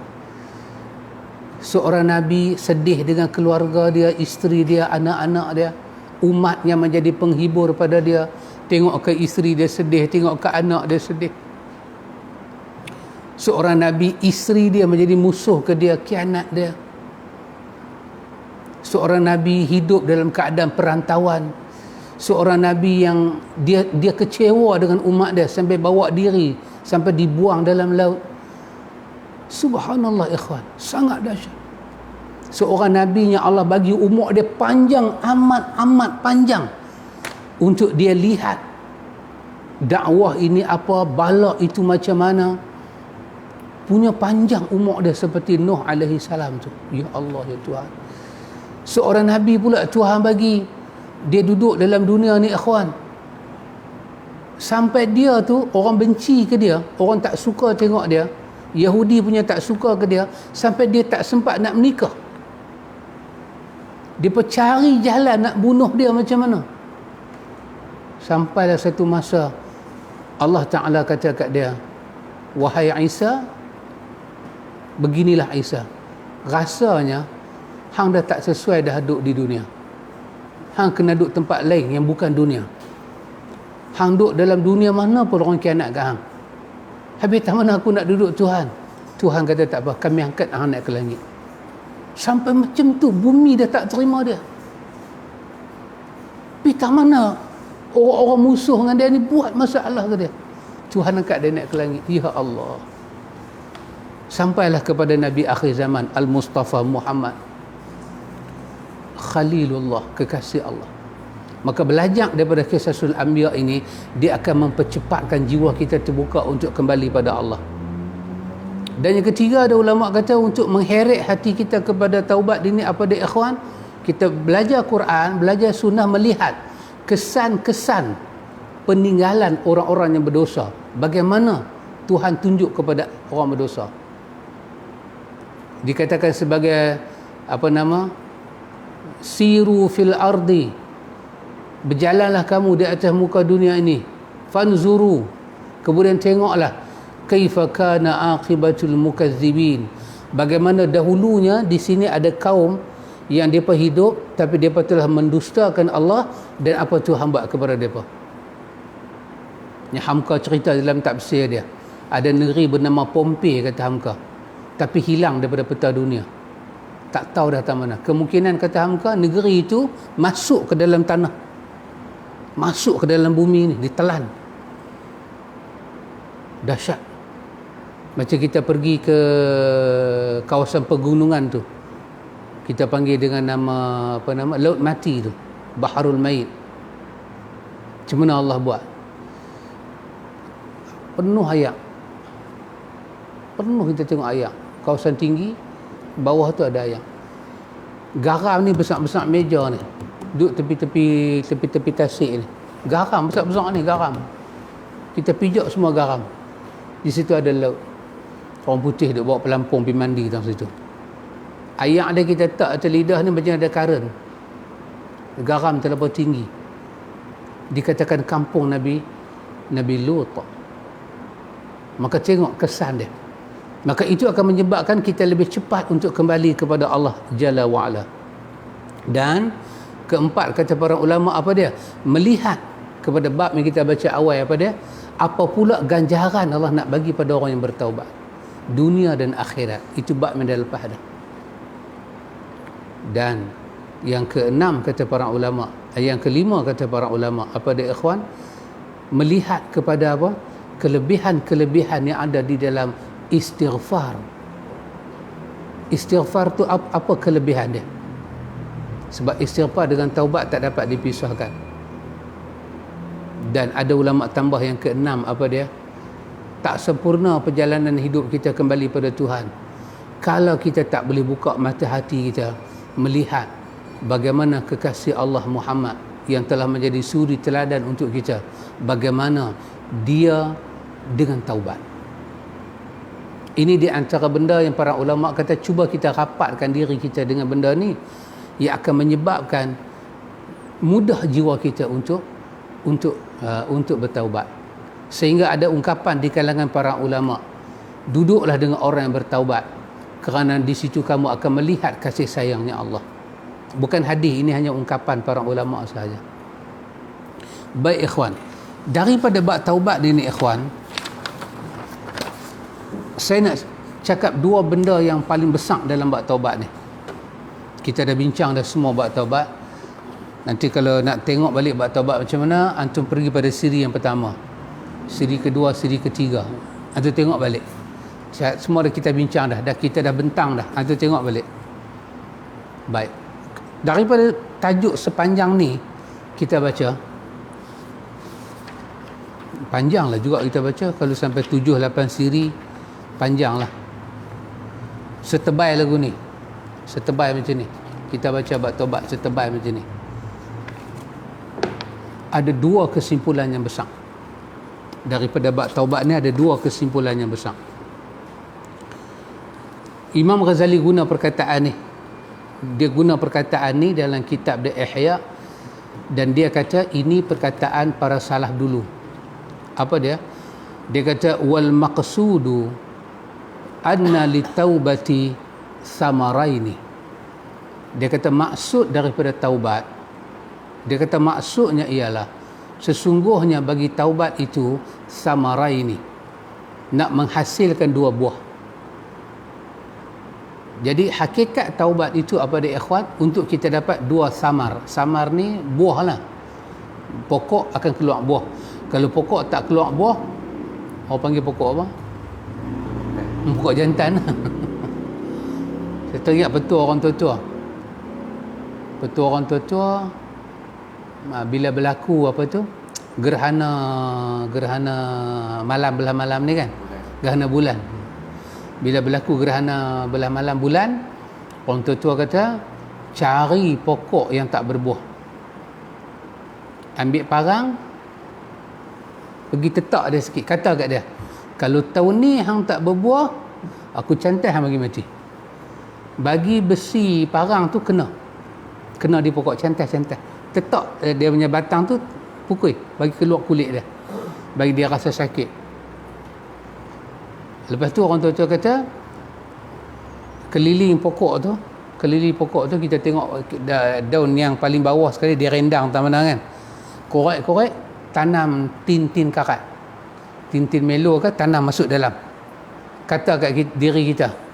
Seorang Nabi sedih dengan keluarga dia, isteri dia, anak-anak dia. Umatnya menjadi penghibur pada dia. Tengok ke isteri dia sedih, tengok ke anak dia sedih. Seorang Nabi, isteri dia menjadi musuh ke dia, khianat dia. Seorang Nabi hidup dalam keadaan perantauan. Seorang Nabi yang dia kecewa dengan umat dia sampai bawa diri, sampai dibuang dalam laut. Subhanallah ikhwan, sangat dahsyat. Seorang Nabi yang Allah bagi umur dia panjang, amat panjang, untuk dia lihat dakwah ini apa, bala itu macam mana. Punya panjang umur dia seperti Nuh alaihi salam tu. Ya Allah, ya Tuhan. Seorang Nabi pula Tuhan bagi dia duduk dalam dunia ni ikhwan, sampai dia tu orang benci ke dia, orang tak suka tengok dia, Yahudi punya tak suka ke dia, sampai dia tak sempat nak menikah. Dia cari jalan nak bunuh dia macam mana. Sampailah satu masa Allah Ta'ala kata kat dia, wahai Isa, beginilah Isa, rasanya hang dah tak sesuai dah duduk di dunia. Hang kena duduk tempat lain yang bukan dunia. Hang duduk dalam dunia mana pun orang khianat kat hang. Habis tak mana aku nak duduk Tuhan. Tuhan kata tak apa, kami angkat hang naik ke langit. Sampai macam tu bumi dah tak terima dia. Tapi tak mana orang-orang musuh dengan dia ni buat masalah ke dia. Tuhan angkat dia naik ke langit. Ya Allah. Sampailah kepada Nabi akhir zaman Al-Mustafa Muhammad, Khalilullah, kekasih Allah. Maka belajar daripada Qisasul Anbiya ini, dia akan mempercepatkan jiwa kita terbuka untuk kembali pada Allah. Dan yang ketiga, ada ulama kata untuk mengheret hati kita kepada taubat ini apa dia ikhwan? Kita belajar Quran, belajar sunnah, melihat kesan-kesan peninggalan orang-orang yang berdosa. Bagaimana Tuhan tunjuk kepada orang berdosa. Dikatakan sebagai siru fil ardi, berjalanlah kamu di atas muka dunia ini, fanzuru, kemudian tengoklah kaifa kana aqibatul mukazzibin, bagaimana dahulunya di sini ada kaum yang depa hidup tapi depa telah mendustakan Allah, dan apa Tuhan buat kepada depa. Yang Hamka cerita dalam tafsir dia, ada negeri bernama Pompei kata Hamka, tapi hilang daripada peta dunia, tak tahu dah tak mana. Kemungkinan kata Hamka negeri itu masuk ke dalam tanah, masuk ke dalam bumi ni, ditelan. Dahsyat. Macam kita pergi ke kawasan pegunungan tu, kita panggil dengan nama Laut Mati tu, Baharul Mait. Macam mana Allah buat? Penuh ayak. Penuh kita tengok ayak. Kawasan tinggi, bawah tu ada ayak. Garam ni besar-besar meja ni, duduk tepi-tepi tasik ni. Garam besar-besar ni, garam. Kita pijak semua garam. Di situ ada laut. Orang putih duk bawa pelampung pergi mandi dalam situ. Ayak dia kita tak atas lidah ni macam ada karen. Garam terlalu tinggi. Dikatakan kampung Nabi Lut. Maka tengok kesan dia. Maka itu akan menyebabkan kita lebih cepat untuk kembali kepada Allah Jalla wa'ala. Dan keempat, kata para ulama apa dia? Melihat kepada bab yang kita baca awal apa dia? Apa pula ganjaran Allah nak bagi pada orang yang bertaubat, dunia dan akhirat. Itu bab yang dah lepas dah. Dan yang keenam kata para ulama, yang kelima kata para ulama apa dia ikhwan? Melihat kepada apa? Kelebihan-kelebihan yang ada di dalam istighfar. Istighfar tu apa kelebihan dia? Sebab istighfar dengan taubat tak dapat dipisahkan. Dan ada ulama tambah yang keenam apa dia? Tak sempurna perjalanan hidup kita kembali pada Tuhan kalau kita tak boleh buka mata hati kita melihat bagaimana kekasih Allah Muhammad yang telah menjadi suri teladan untuk kita, bagaimana dia dengan taubat. Ini di antara benda yang para ulama kata cuba kita rapatkan diri kita dengan benda ni, yang akan menyebabkan mudah jiwa kita untuk untuk bertaubat. Sehingga ada ungkapan di kalangan para ulama, duduklah dengan orang yang bertaubat, kerana di situ kamu akan melihat kasih sayangnya Allah. Bukan hadis, ini hanya ungkapan para ulama sahaja. Baik ikhwan, daripada bab taubat ini ikhwan, saya nak cakap dua benda yang paling besar dalam bab taubat ni. Kita dah bincang dah semua bab taubat. Nanti kalau nak tengok balik bab taubat macam mana, antum pergi pada siri yang pertama, siri kedua, siri ketiga, antum tengok balik. Semua dah kita bincang dah kita dah bentang dah, antum tengok balik. Baik, daripada tajuk sepanjang ni kita baca, panjang lah juga kita baca, kalau sampai 7-8 siri panjang lah. Setebal lagu ni, setebal macam ni, kita baca bab taubat setebal macam ni. Ada dua kesimpulan yang besar daripada bab taubat ni, ada dua kesimpulan yang besar. Imam Ghazali guna perkataan ni, dia guna perkataan ni dalam kitab The Ihya, dan dia kata ini perkataan para salaf dulu. Apa dia? Dia kata wal maqsudu anna litaubati samaraini. Dia kata maksud daripada taubat, dia kata maksudnya ialah sesungguhnya bagi taubat itu samaraini, nak menghasilkan dua buah. Jadi hakikat taubat itu apa dia ikhwan? Untuk kita dapat dua samar. Samar ni buah lah, pokok akan keluar buah. Kalau pokok tak keluar buah, orang panggil pokok apa? Pokok jantan. Saya teringat petua orang tua-tua. Petua orang tua-tua, bila berlaku apa tu, gerhana malam belah malam ni kan, gerhana bulan. Bila berlaku gerhana belah malam bulan, orang tua-tua kata cari pokok yang tak berbuah, ambil parang, pergi tetak dia sikit, kata kat dia, kalau tahun ni hang tak berbuah, aku cantai hang bagi mati. Bagi besi parang tu kena di pokok, cantai tetak dia punya batang tu, pukul, bagi keluar kulit dia, bagi dia rasa sakit. Lepas tu orang tua-tua kata keliling pokok tu kita tengok daun yang paling bawah sekali dia rendang tak mana kan, korek-korek, tanam tin karat, tin melo ke, tanam masuk dalam, kata kat diri kita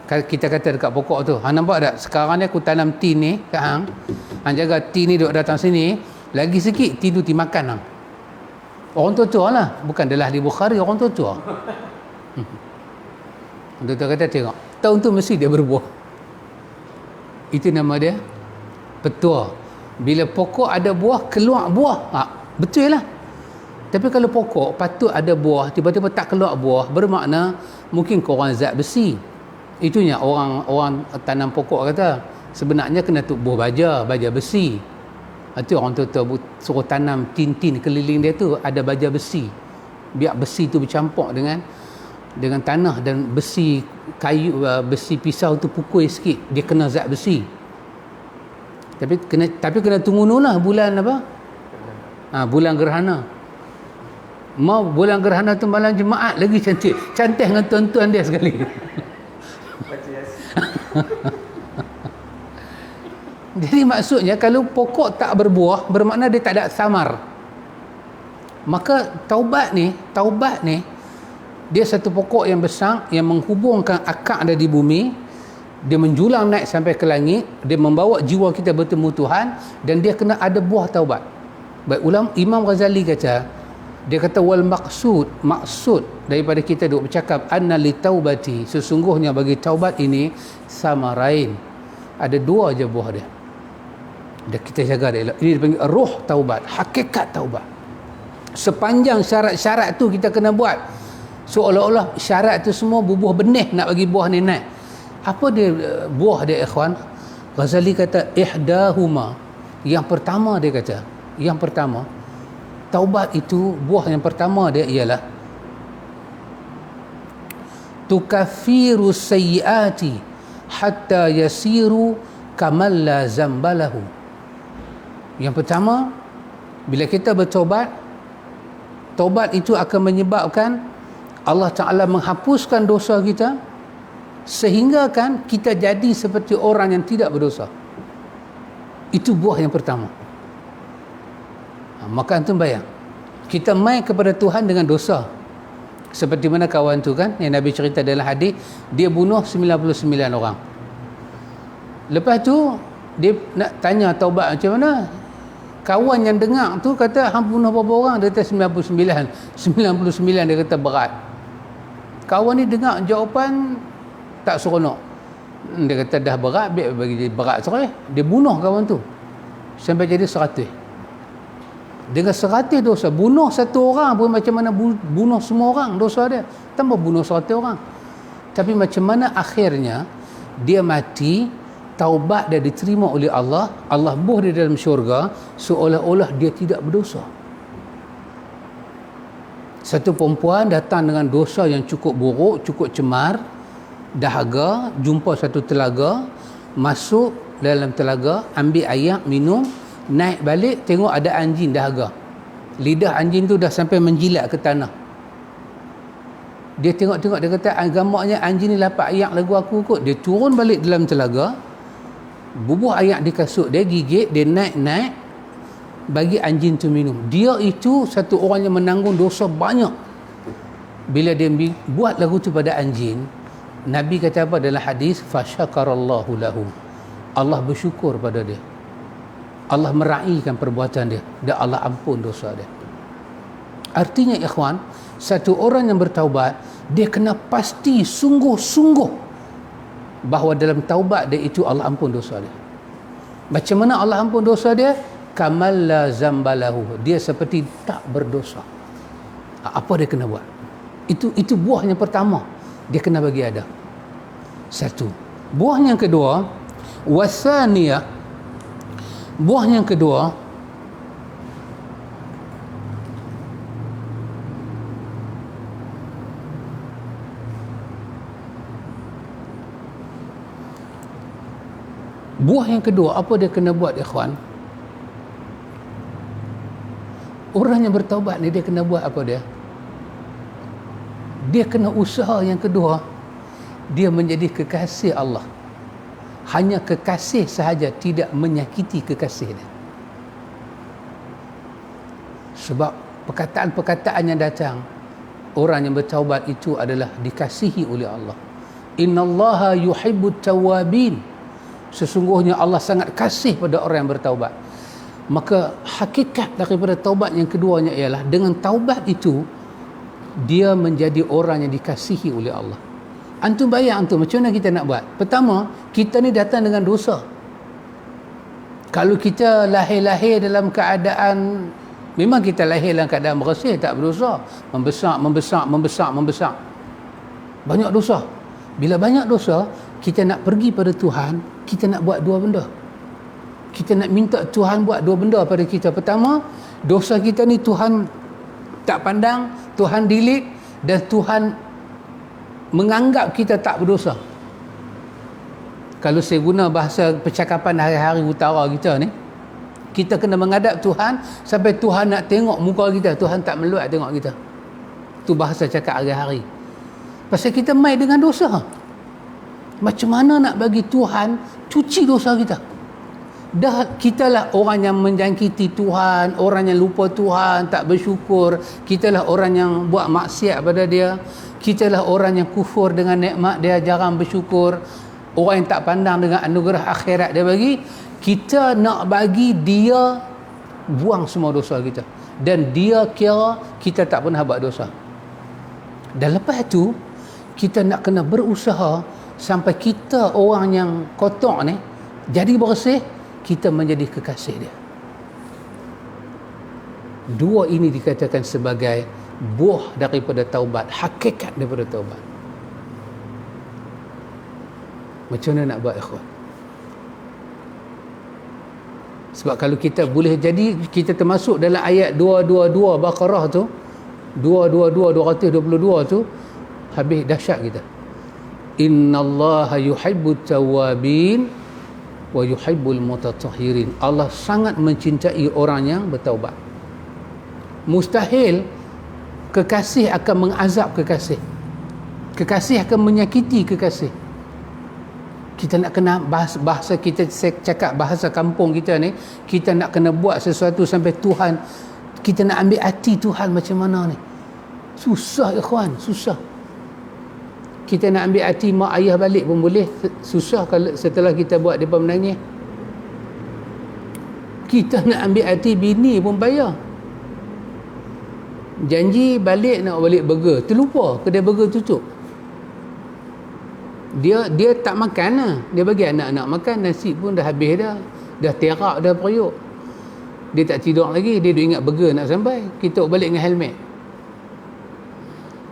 kata dekat pokok tu, hang nampak tak sekarang ni aku tanam tin ni kat hang jaga tin ni duk datang sini, lagi sikit tin tu dimakan hang. Orang tua-tua lah, bukan dalam hadis Bukhari, orang tua-tua. Orang tua-tua kata tengok, tahun tu mesti dia berbuah. Itu nama dia petua. Bila pokok ada buah, keluar buah, betul lah. Tapi kalau pokok patut ada buah, tiba-tiba tak keluar buah, bermakna mungkin korang zat besi. Itunya orang tanam pokok kata, sebenarnya kena buah baja besi. Itu orang tua-tua suruh tanam tin keliling dia tu ada baja besi, biar besi tu bercampur dengan tanah, dan besi kayu, besi pisau tu pukul sikit, dia kena zat besi. Tapi kena tunggu dululah bulan apa? Bulan gerhana. Mau bulan gerhana tu malam Jumaat lagi cantik dengan tuan-tuan dia sekali. Jadi maksudnya kalau pokok tak berbuah, bermakna dia tak ada samar. Maka taubat ni dia satu pokok yang besar yang menghubungkan akar dia di bumi, dia menjulang naik sampai ke langit, dia membawa jiwa kita bertemu Tuhan, dan dia kena ada buah taubat. Baik, Imam Ghazali kata, dia kata wal maksud daripada kita duk bercakap anna li taubati, sesungguhnya bagi taubat ini samarain, ada dua je buah dia. Dan kita jaga dia, ini dipanggil roh taubat, hakikat taubat. Sepanjang syarat-syarat tu kita kena buat, seolah-olah syarat tu semua bubuh benih nak bagi buah ni naik. Apa dia buah dia ikhwan? Ghazali kata ihdahuma, yang pertama dia kata, yang pertama taubat itu buah yang pertama dia ialah tukaffiru sayyiati hatta yasiru kamal la zambalahu. Yang pertama, bila kita bertobat, Taubat itu akan menyebabkan Allah Ta'ala menghapuskan dosa kita, sehingga kan kita jadi seperti orang yang tidak berdosa. Itu buah yang pertama. Maka antum bayang, kita mai kepada Tuhan dengan dosa. Seperti mana kawan tu kan, yang Nabi cerita dalam hadis, dia bunuh 99 orang. Lepas tu dia nak tanya taubat macam mana. Kawan yang dengar tu kata, hang bunuh berapa orang? Dia kata 99 dia kata berat. Kawan ni dengar jawapan tak seronok. Dia kata dah berat, biar bagi dia berat serai. Dia bunuh kawan tu sampai jadi 100. Dengan 100 dosa, bunuh satu orang pun macam mana bunuh semua orang dosa dia, tambah bunuh 100 orang. Tapi macam mana akhirnya dia mati, taubat dia diterima oleh Allah, Allah buh dia dalam syurga, seolah-olah dia tidak berdosa. Satu perempuan datang dengan dosa yang cukup buruk, cukup cemar, dahaga, jumpa satu telaga, masuk dalam telaga, ambil air, minum, naik balik, tengok ada anjing dahaga. Lidah anjing tu dah sampai menjilat ke tanah. Dia tengok-tengok, dia kata, gambarnya anjing ni lapak air lagu aku kot. Dia turun balik dalam telaga, bubuh air di kasut dia, gigit, dia naik-naik, bagi anjing tu minum. Dia itu satu orang yang menanggung dosa banyak. Bila dia buat lagu tu pada anjing, Nabi kata apa dalam hadis, fasyakarallahu lahu, Allah bersyukur pada dia, Allah meraihkan perbuatan dia, dan Allah ampun dosa dia. Artinya ikhwan, satu orang yang bertaubat, dia kena pasti sungguh-sungguh bahawa dalam taubat dia itu Allah ampun dosa dia. Macam mana Allah ampun dosa dia? Kamal la zambalahu, dia seperti tak berdosa. Apa dia kena buat? Itu buah yang pertama dia kena bagi ada. Satu. Buah yang kedua, wasaniya, buah yang kedua, apa dia kena buat ikhwan? Orang yang bertaubat ni dia kena buat apa dia? Dia kena usaha yang kedua, dia menjadi kekasih Allah. Hanya kekasih sahaja, tidak menyakiti kekasih dia. Sebab perkataan-perkataan yang datang, orang yang bertaubat itu adalah dikasihi oleh Allah. Innallaha yuhibbut tawwabin, sesungguhnya Allah sangat kasih pada orang yang bertaubat. Maka hakikat daripada taubat yang keduanya ialah dengan taubat itu dia menjadi orang yang dikasihi oleh Allah. Antum bayang antum macam mana kita nak buat? Pertama, kita ni datang dengan dosa. Kalau kita lahir dalam keadaan, memang kita lahir dalam keadaan bersih, tak berdosa, membesar, banyak dosa. Bila banyak dosa, kita nak pergi pada Tuhan, kita nak buat dua benda. Kita nak minta Tuhan buat dua benda pada kita. Pertama, dosa kita ni Tuhan tak pandang, Tuhan delete, dan Tuhan menganggap kita tak berdosa. Kalau saya guna bahasa percakapan hari-hari utara kita ni, kita kena menghadap Tuhan sampai Tuhan nak tengok muka kita, Tuhan tak meluat tengok kita. Itu bahasa cakap hari-hari. Pasal kita main dengan dosa. Macam mana nak bagi Tuhan cuci dosa kita? Dah kitalah orang yang menjangkiti Tuhan, orang yang lupa Tuhan, tak bersyukur. Kitalah orang yang buat maksiat pada dia. Kitalah orang yang kufur dengan nikmat dia, jarang bersyukur. Orang yang tak pandang dengan anugerah akhirat dia bagi. Kita nak bagi dia buang semua dosa kita, dan dia kira kita tak pernah buat dosa. Dan lepas tu kita nak kena berusaha sampai kita orang yang kotor ni jadi bersih, kita menjadi kekasih dia. Dua ini dikatakan sebagai buah daripada taubat, hakikat daripada taubat. Macam mana nak buat ikhwan? Sebab kalau kita boleh jadi, kita termasuk dalam ayat 222 Baqarah tu, 222 tu, habis dahsyat kita. Innallaha yuhibbut tawwabin wa yuhibbul mutatahhirin. Allah sangat mencintai orang yang bertaubat. Mustahil Kekasih akan mengazab kekasih. Kekasih akan menyakiti kekasih. Kita nak kena bahasa kita, saya cakap bahasa kampung kita ni, kita nak kena buat sesuatu sampai Tuhan, kita nak ambil hati Tuhan macam mana ni. Susah ikhwan, susah. Kita nak ambil hati mak ayah balik pun boleh, susah kalau setelah kita buat depa menangis. Kita nak ambil hati bini pun payah. Janji balik, nak balik burger, terlupa kedai burger tutup. Dia tak makan lah. Dia bagi anak-anak makan, nasi pun dah habis dah terak dah periuk. Dia tak tidur lagi, dia duk ingat burger nak sampai. Kita balik dengan helmet.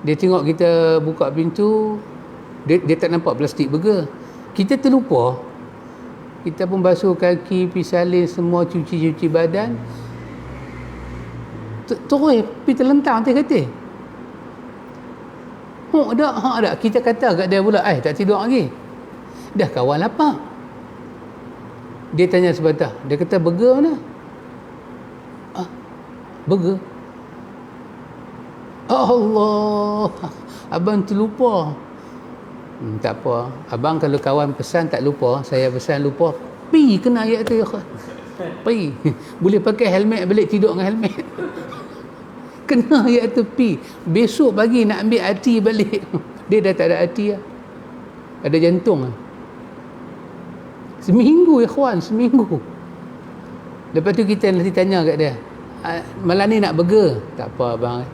Dia tengok kita buka pintu, dia tak nampak plastik burger. Kita terlupa. Kita pun basuh kaki, pergi salin semua, cuci badan, terus pergi terlentang atas katil. Hak dak kita kata kat dia pula, tak tidur lagi. Dah kawan lapar. Dia tanya sebentar, dia kata burger mana? Burger. Allah, abang terlupa. Tak apa, abang kalau kawan pesan tak lupa, saya pesan lupa, pi kena ayat tu ya khan. Pi. Boleh pakai helmet balik tidur dengan helmet. Kena ayat tu pi. Besok pagi nak ambil hati balik. Dia dah tak ada hati lah. Ada jantung lah. Seminggu ikhwan, seminggu. Lepas tu kita nanti tanya kat dia, malam ni nak burger? Tak apa abang.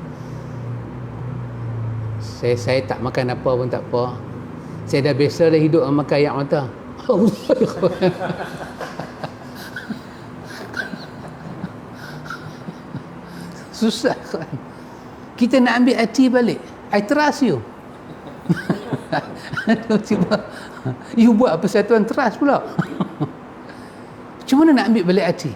Saya tak makan apa pun tak apa. Saya dah biasa dah hidup makan ayak mata. Allah ikhwan. Susah kan. Kita nak ambil hati balik. I trust you. Tiba you buat persatuan trust pula. Macam mana nak ambil balik hati?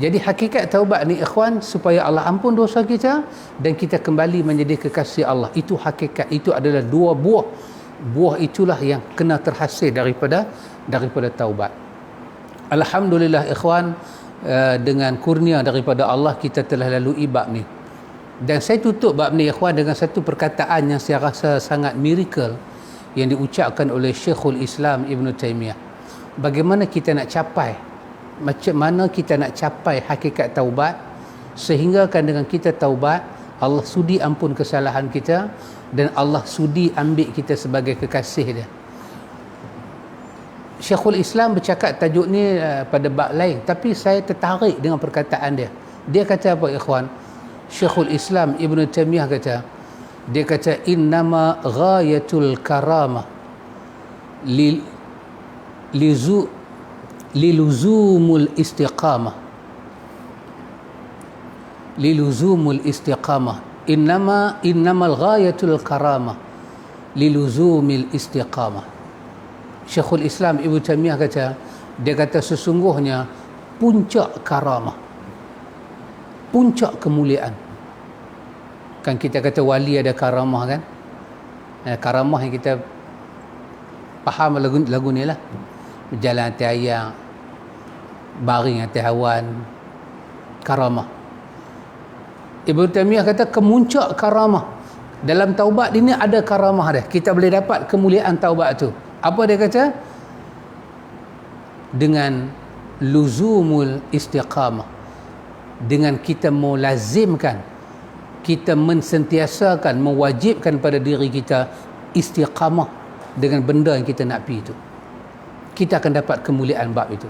Jadi hakikat taubat ni ikhwan, supaya Allah ampun dosa kita dan kita kembali menjadi kekasih Allah. Itu hakikat. Itu adalah dua buah. Buah itulah yang kena terhasil daripada taubat. Alhamdulillah ikhwan, dengan kurnia daripada Allah kita telah lalui bab ni. Dan saya tutup bab ni ikhwan dengan satu perkataan yang saya rasa sangat miracle yang diucapkan oleh Syekhul Islam Ibn Taymiyah. Bagaimana kita nak capai, macam mana kita nak capai hakikat taubat, sehingga kan dengan kita taubat Allah sudi ampun kesalahan kita dan Allah sudi ambil kita sebagai kekasih dia. Syekhul Islam bercakap tajuk ni pada bab lain, tapi saya tertarik dengan perkataan dia. Dia kata apa ikhwan? Syekhul Islam Ibn Taymiyah kata, dia kata innama ghayatul karamah liluzumul istiqamah. Liluzumul istiqamah. Innamal ghayatul karamah liluzumil istiqamah. Syekhul Islam Ibn Taymiyah kata, dia kata sesungguhnya puncak karamah, puncak kemuliaan. Kan kita kata wali ada karamah kan? Karamah yang kita faham lagu ni lah. Berjalan atas air, baring atas awan, karamah. Ibn Taymiyah kata kemuncak karamah. Dalam taubat ini ada karamah dia. Kita boleh dapat kemuliaan taubat tu. Apa dia kata? Dengan luzumul istiqamah. Dengan kita melazimkan, kita mensentiasakan, mewajibkan pada diri kita istiqamah dengan benda yang kita nak pergi itu. Kita akan dapat kemuliaan bab itu.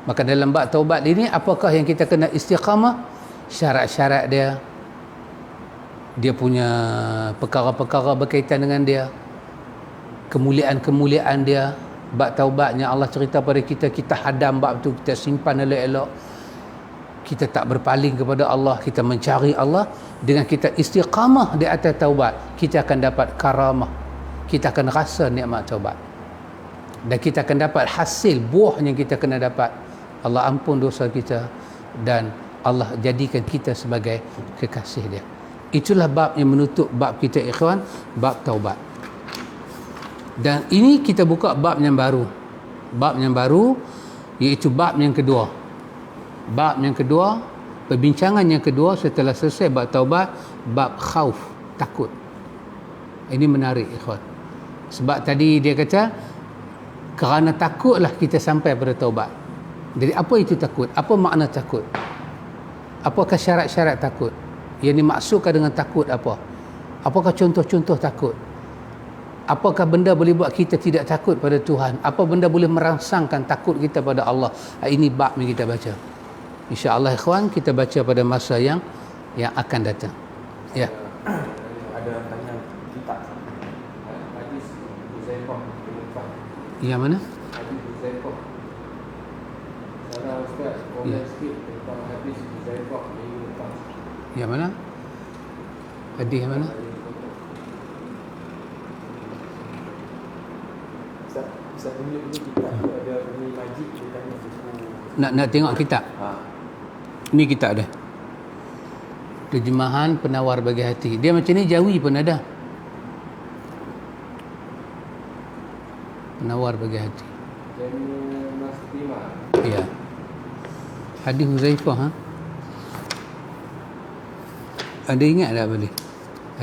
Maka dalam bab taubat ini, apakah yang kita kena istiqamah? Syarat-syarat dia, dia punya perkara-perkara berkaitan dengan dia, kemuliaan-kemuliaan dia. Bab taubatnya Allah cerita pada kita, kita hadam bab tu, kita simpan elok-elok, kita tak berpaling kepada Allah, kita mencari Allah. Dengan kita istiqamah di atas taubat, kita akan dapat karamah, kita akan rasa nikmat taubat, dan kita akan dapat hasil buah yang kita kena dapat. Allah ampun dosa kita dan Allah jadikan kita sebagai kekasih dia. Itulah bab yang menutup bab kita ikhwan, bab taubat. Dan ini kita buka bab yang baru. Bab yang baru iaitu bab yang kedua. Bab yang kedua Perbincangan yang kedua setelah selesai bab taubat, bab khauf, takut. Ini menarik ikhwan. Sebab tadi dia kata kerana takutlah kita sampai pada taubat. Jadi apa itu takut? Apa makna takut? Apakah syarat-syarat takut? Yang dimaksudkan dengan takut apa? Apakah contoh-contoh takut? Apakah benda boleh buat kita tidak takut pada Tuhan? Apa benda boleh merangsangkan takut kita pada Allah? Ini bab yang kita baca. InsyaAllah ikhwan, kita baca pada masa yang akan datang. Ya. Ada tanya kitab hadis Huzaifah bin Ufah. Yang mana? Hadis Huzaifah. Salah Ustaz, komen sikit tentang hadis Huzaifah bin Ufah. Yang mana? Hadis yang mana? Ustaz tunjuk dulu kitab tu, ada Umi Majid dia tanya buku. Nak tengok kitab? Ni kitab dia. Terjemahan Penawar Bagi Hati. Dia macam ni Jawi pun ada. Penawar Bagi Hati. Jamil Mas Tima. Ya. Hadis Huzaifah. Ada ingat tak boleh?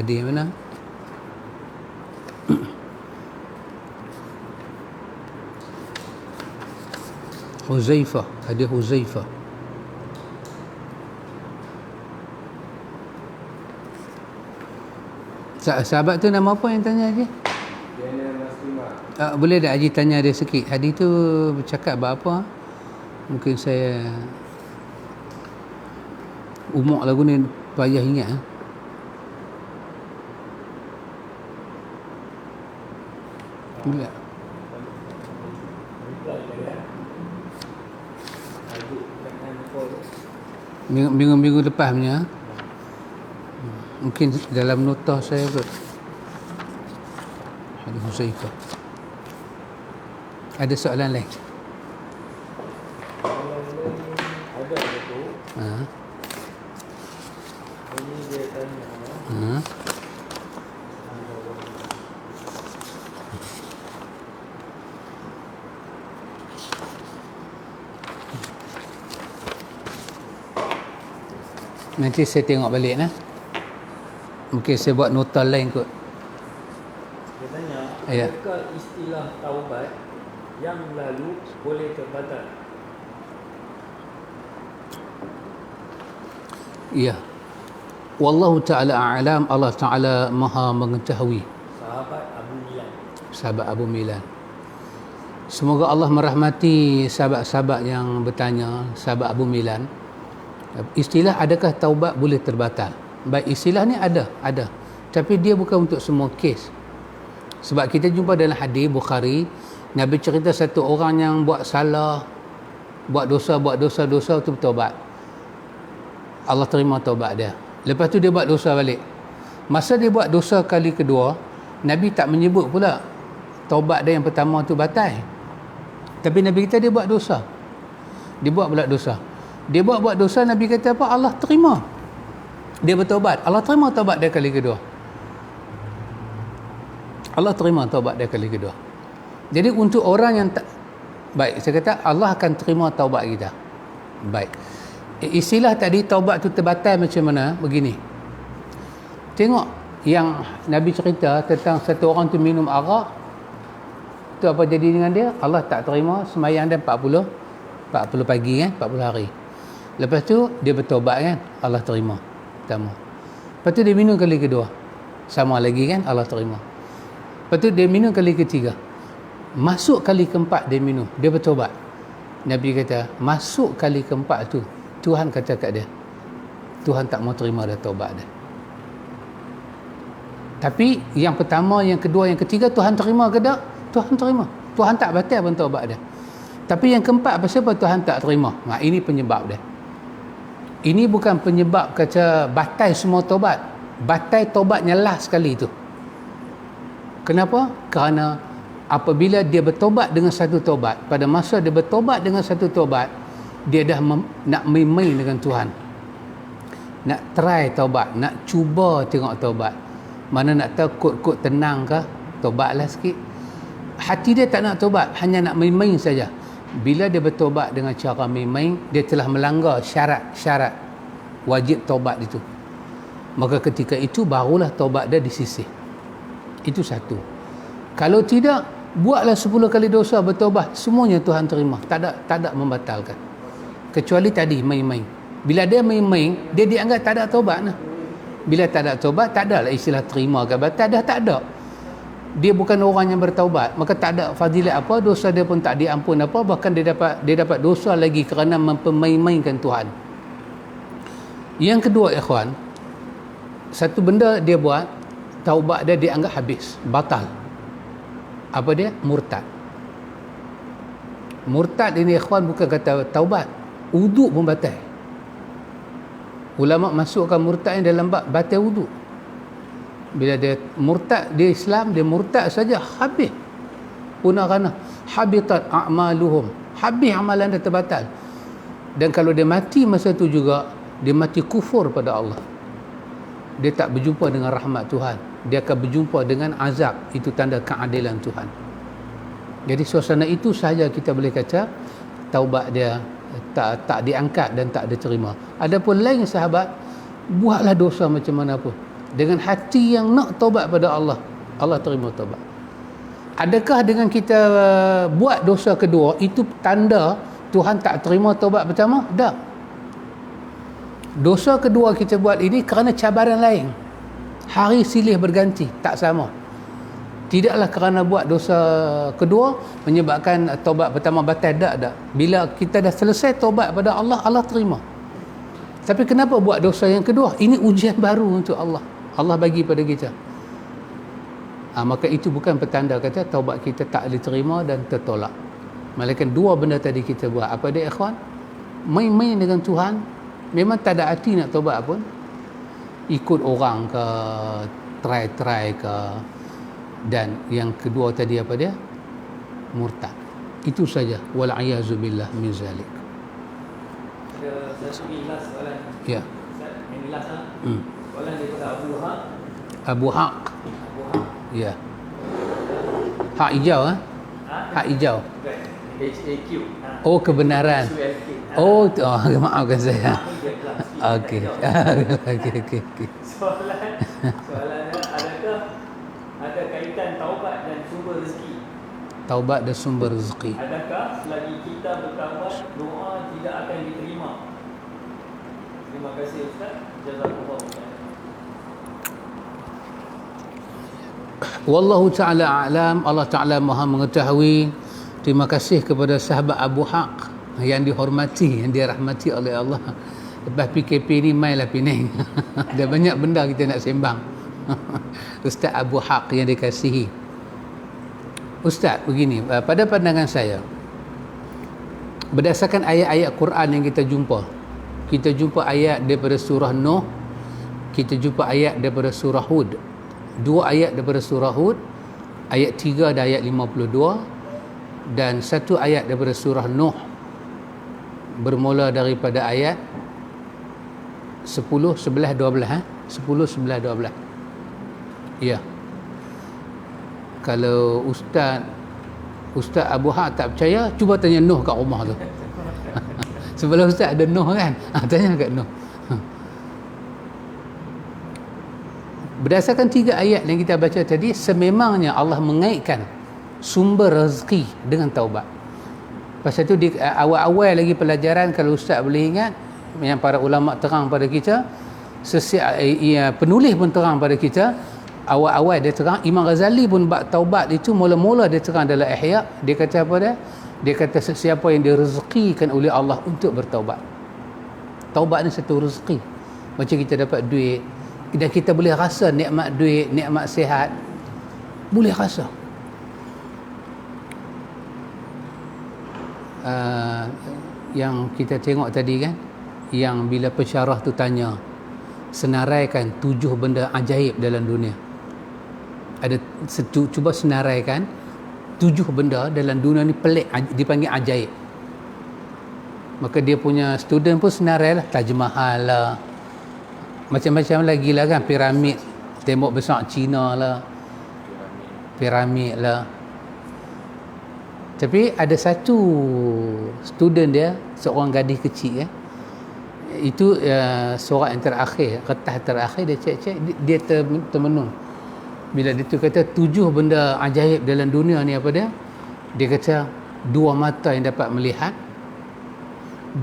Hadis yang mana? Huzaifah. Hadis Huzaifah. Sahabat tu nama apa yang tanya Haji? Jamil Mas Tima. Boleh tak Haji tanya dia sikit? Hadis tu bercakap apa? Mungkin saya umur lagu ni payah ingat. Boleh tak? Minggu-minggu lepas punya. Mungkin dalam notah saya kot. Hadis Huzaifah. Ada soalan lain? Ada tu. Ini dia tanya. Nanti saya tengok balik nah. Mungkin saya buat nota lain kot. Dia tanya, Ya. adakah istilah taubat yang lalu boleh terbatal? Ya. Wallahu ta'ala a'lam. Allah Ta'ala maha mengetahui. Sahabat Abu Milan. Semoga Allah merahmati sahabat-sahabat yang bertanya, sahabat Abu Milan. Istilah adakah taubat boleh terbatal? Baik, istilah ni ada. Tapi dia bukan untuk semua kes. Sebab kita jumpa dalam hadis Bukhari, Nabi cerita satu orang yang buat salah, buat dosa tu bertaubat. Allah terima taubat dia. Lepas tu dia buat dosa balik. Masa dia buat dosa kali kedua, Nabi tak menyebut pula taubat dia yang pertama tu batal. Tapi Nabi kata dia buat dosa. Dia buat pula dosa. Dia buat dosa, Nabi kata apa? Allah terima. Dia bertaubat. Allah terima taubat dia kali kedua. Allah terima taubat dia kali kedua. Jadi untuk orang yang tak baik, saya kata Allah akan terima taubat kita. Baik. Istilah tadi taubat tu terbatal macam mana? Begini. Tengok yang Nabi cerita tentang satu orang tu minum arak. Tu apa jadi dengan dia? Allah tak terima sembahyang dia 40 pagi kan, 40 hari. Lepas tu dia bertaubat kan, Allah terima. Pertama. Lepas tu dia minum kali kedua. Sama lagi kan, Allah terima. Lepas tu dia minum kali ketiga. Masuk kali keempat dia minum, dia bertaubat. Nabi kata, masuk kali keempat tu, Tuhan kata kat dia, Tuhan tak mau terima dah taubat dia. Tapi yang pertama, yang kedua, yang ketiga Tuhan terima ke tak? Tuhan terima. Tuhan tak batal pun taubat dia. Tapi yang keempat, pasal apa Tuhan tak terima? Ini penyebab dia. Ini bukan penyebab kata batal semua taubat. Batal taubatnya last sekali tu. Kenapa? Kerana apabila dia bertobat dengan satu taubat, pada masa dia bertobat dengan satu taubat, dia dah nak main-main dengan Tuhan. Nak try taubat, nak cuba tengok taubat. Mana nak tahu kot tenang ke? Taubatlah sikit. Hati dia tak nak taubat, hanya nak main-main saja. Bila dia bertobat dengan cara main-main, dia telah melanggar syarat-syarat wajib taubat itu. Maka ketika itu barulah taubat dia disisih. Itu satu. Kalau tidak, buatlah 10 kali dosa, bertaubat, semuanya Tuhan terima. Tak ada membatalkan. Kecuali tadi main-main. Bila dia main-main, dia dianggap tak ada taubat nah. Bila tak ada taubat, tak ada lah istilah terima ke batal, dah tak ada. Dia bukan orang yang bertaubat, maka tak ada fadilat apa, dosa dia pun tak diampun apa, bahkan dia dapat dosa lagi kerana mempermain-mainkan Tuhan. Yang kedua ikhwan, satu benda dia buat, taubat dia dianggap habis, batal. Apa dia? Murtad. Murtad ini ikhwan bukan kata taubat, wuduk pun batal. Ulama masukkan murtad yang dalam bab batal wuduk. Bila dia murtad, dia Islam, dia murtad saja, habis. Punakana habitat a'maluhum, habis amalan dia terbatal. Dan kalau dia mati masa itu juga, dia mati kufur pada Allah. Dia tak berjumpa dengan rahmat Tuhan, dia akan berjumpa dengan azab. Itu tanda keadilan Tuhan. Jadi suasana itu sahaja kita boleh kata taubat dia tak diangkat dan tak diterima. Adapun lain sahabat, buatlah dosa macam mana pun dengan hati yang nak taubat pada Allah, Allah terima taubat. Adakah dengan kita buat dosa kedua itu tanda Tuhan tak terima taubat pertama? Tak. Dosa kedua kita buat ini kerana cabaran lain. Hari silih berganti, tak sama. Tidaklah kerana buat dosa kedua menyebabkan taubat pertama batal, tak. Bila kita dah selesai taubat pada Allah, Allah terima. Tapi kenapa buat dosa yang kedua? Ini ujian baru untuk Allah. Allah bagi pada kita. Maka itu bukan petanda kata taubat kita tak diterima dan tertolak. Melainkan dua benda tadi kita buat. Apa dia ikhwan? Main-main dengan Tuhan, memang tak ada hati nak taubat pun. Ikut orang ke, try ke. Dan yang kedua tadi apa dia? Murtad. Itu saja. Wal'ayazubillah min zalik. Ada satu last soalan. Ya. Yang last lah. Soalan daripada Abu Haq. Abu Haq. Abu Haq. Ya. Hak hijau Hak hijau. HAQ. Oh, kebenaran. Oh, maafkan saya. Okey. Okey. Soalannya, adakah ada kaitan taubat dan sumber rezeki? Taubat dan sumber rezeki. Adakah selagi kita bertaubat, doa tidak akan diterima? Terima kasih Ustaz. Jazakumullah khairan. Wallahu ta'ala a'lam. Allah Ta'ala maha mengetahui. Terima kasih kepada sahabat Abu Haq yang dihormati, yang dirahmati oleh Allah. Lepas PKP ni mainlah Penang. Ada banyak benda kita nak sembang. Ustaz Abu Haq yang dikasihi. Ustaz, begini, pada pandangan saya, berdasarkan ayat-ayat Quran yang kita jumpa ayat daripada surah Nuh, kita jumpa ayat daripada surah Hud. Dua ayat daripada surah Hud, ayat 3 dan ayat 52, dan satu ayat daripada surah Nuh bermula daripada ayat 10, 11, 12 10, 11, 12. Ya. Kalau Ustaz Abu Haq tak percaya, cuba tanya Nuh kat rumah tu. Sebelah Ustaz ada Nuh kan? Tanya kat Nuh. Berdasarkan 3 ayat yang kita baca tadi, sememangnya Allah mengaitkan sumber rezeki dengan taubat. Pasal tu di awal-awal lagi pelajaran, kalau Ustaz boleh ingat, yang para ulama terang pada kita, penulis pun terang pada kita, awal-awal dia terang, Imam Ghazali pun bab taubat itu mula-mula dia terang dalam Ihya. Dia kata apa dia? Dia kata sesiapa yang direzekikan oleh Allah untuk bertaubat. Taubat ni satu rezeki. Macam kita dapat duit, dan kita boleh rasa nikmat duit, nikmat sihat, boleh rasa. Yang kita tengok tadi kan, yang bila pensyarah tu tanya, senaraikan 7 benda ajaib dalam dunia. Cuba senaraikan 7 benda dalam dunia ni pelik, dipanggil ajaib. Maka dia punya student pun senarai lah, Taj Mahal lah, macam-macam lagi lah kan, piramid, tembok besar Cina lah, piramid lah. Tapi ada satu student dia, seorang gadis kecil Itu surat yang terakhir, kertas terakhir dia cek-cek, dia termenung. Bila dia tu kata 7 benda ajaib dalam dunia ni apa dia? Dia kata 2 mata yang dapat melihat,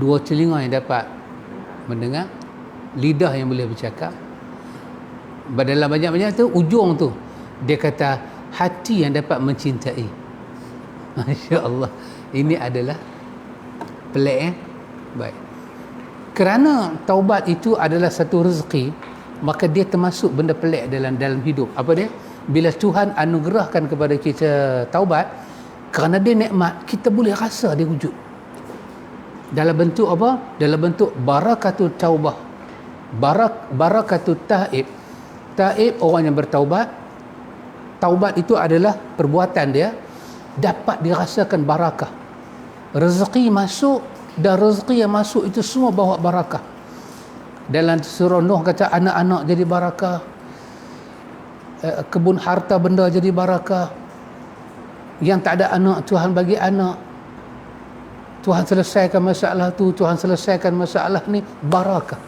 2 telinga yang dapat mendengar, lidah yang boleh bercakap. Dalam banyak-banyak tu, ujung tu dia kata hati yang dapat mencintai. Masya Allah. Ini adalah pelik. Baik. Kerana taubat itu adalah satu rezeki, maka dia termasuk benda pelik dalam hidup. Apa dia? Bila Tuhan anugerahkan kepada kita taubat, kerana dia nikmat, kita boleh rasa dia wujud. Dalam bentuk apa? Dalam bentuk barakatul taubah. Barakatul taib. Taib orang yang bertaubat. Taubat itu adalah perbuatan dia dapat dirasakan barakah. Rezeki masuk, dan rezeki yang masuk itu semua bawa barakah. Dalam surah Nuh kata anak-anak jadi barakah, kebun harta benda jadi barakah, yang tak ada anak Tuhan bagi anak, Tuhan selesaikan masalah tu, Tuhan selesaikan masalah ni, barakah.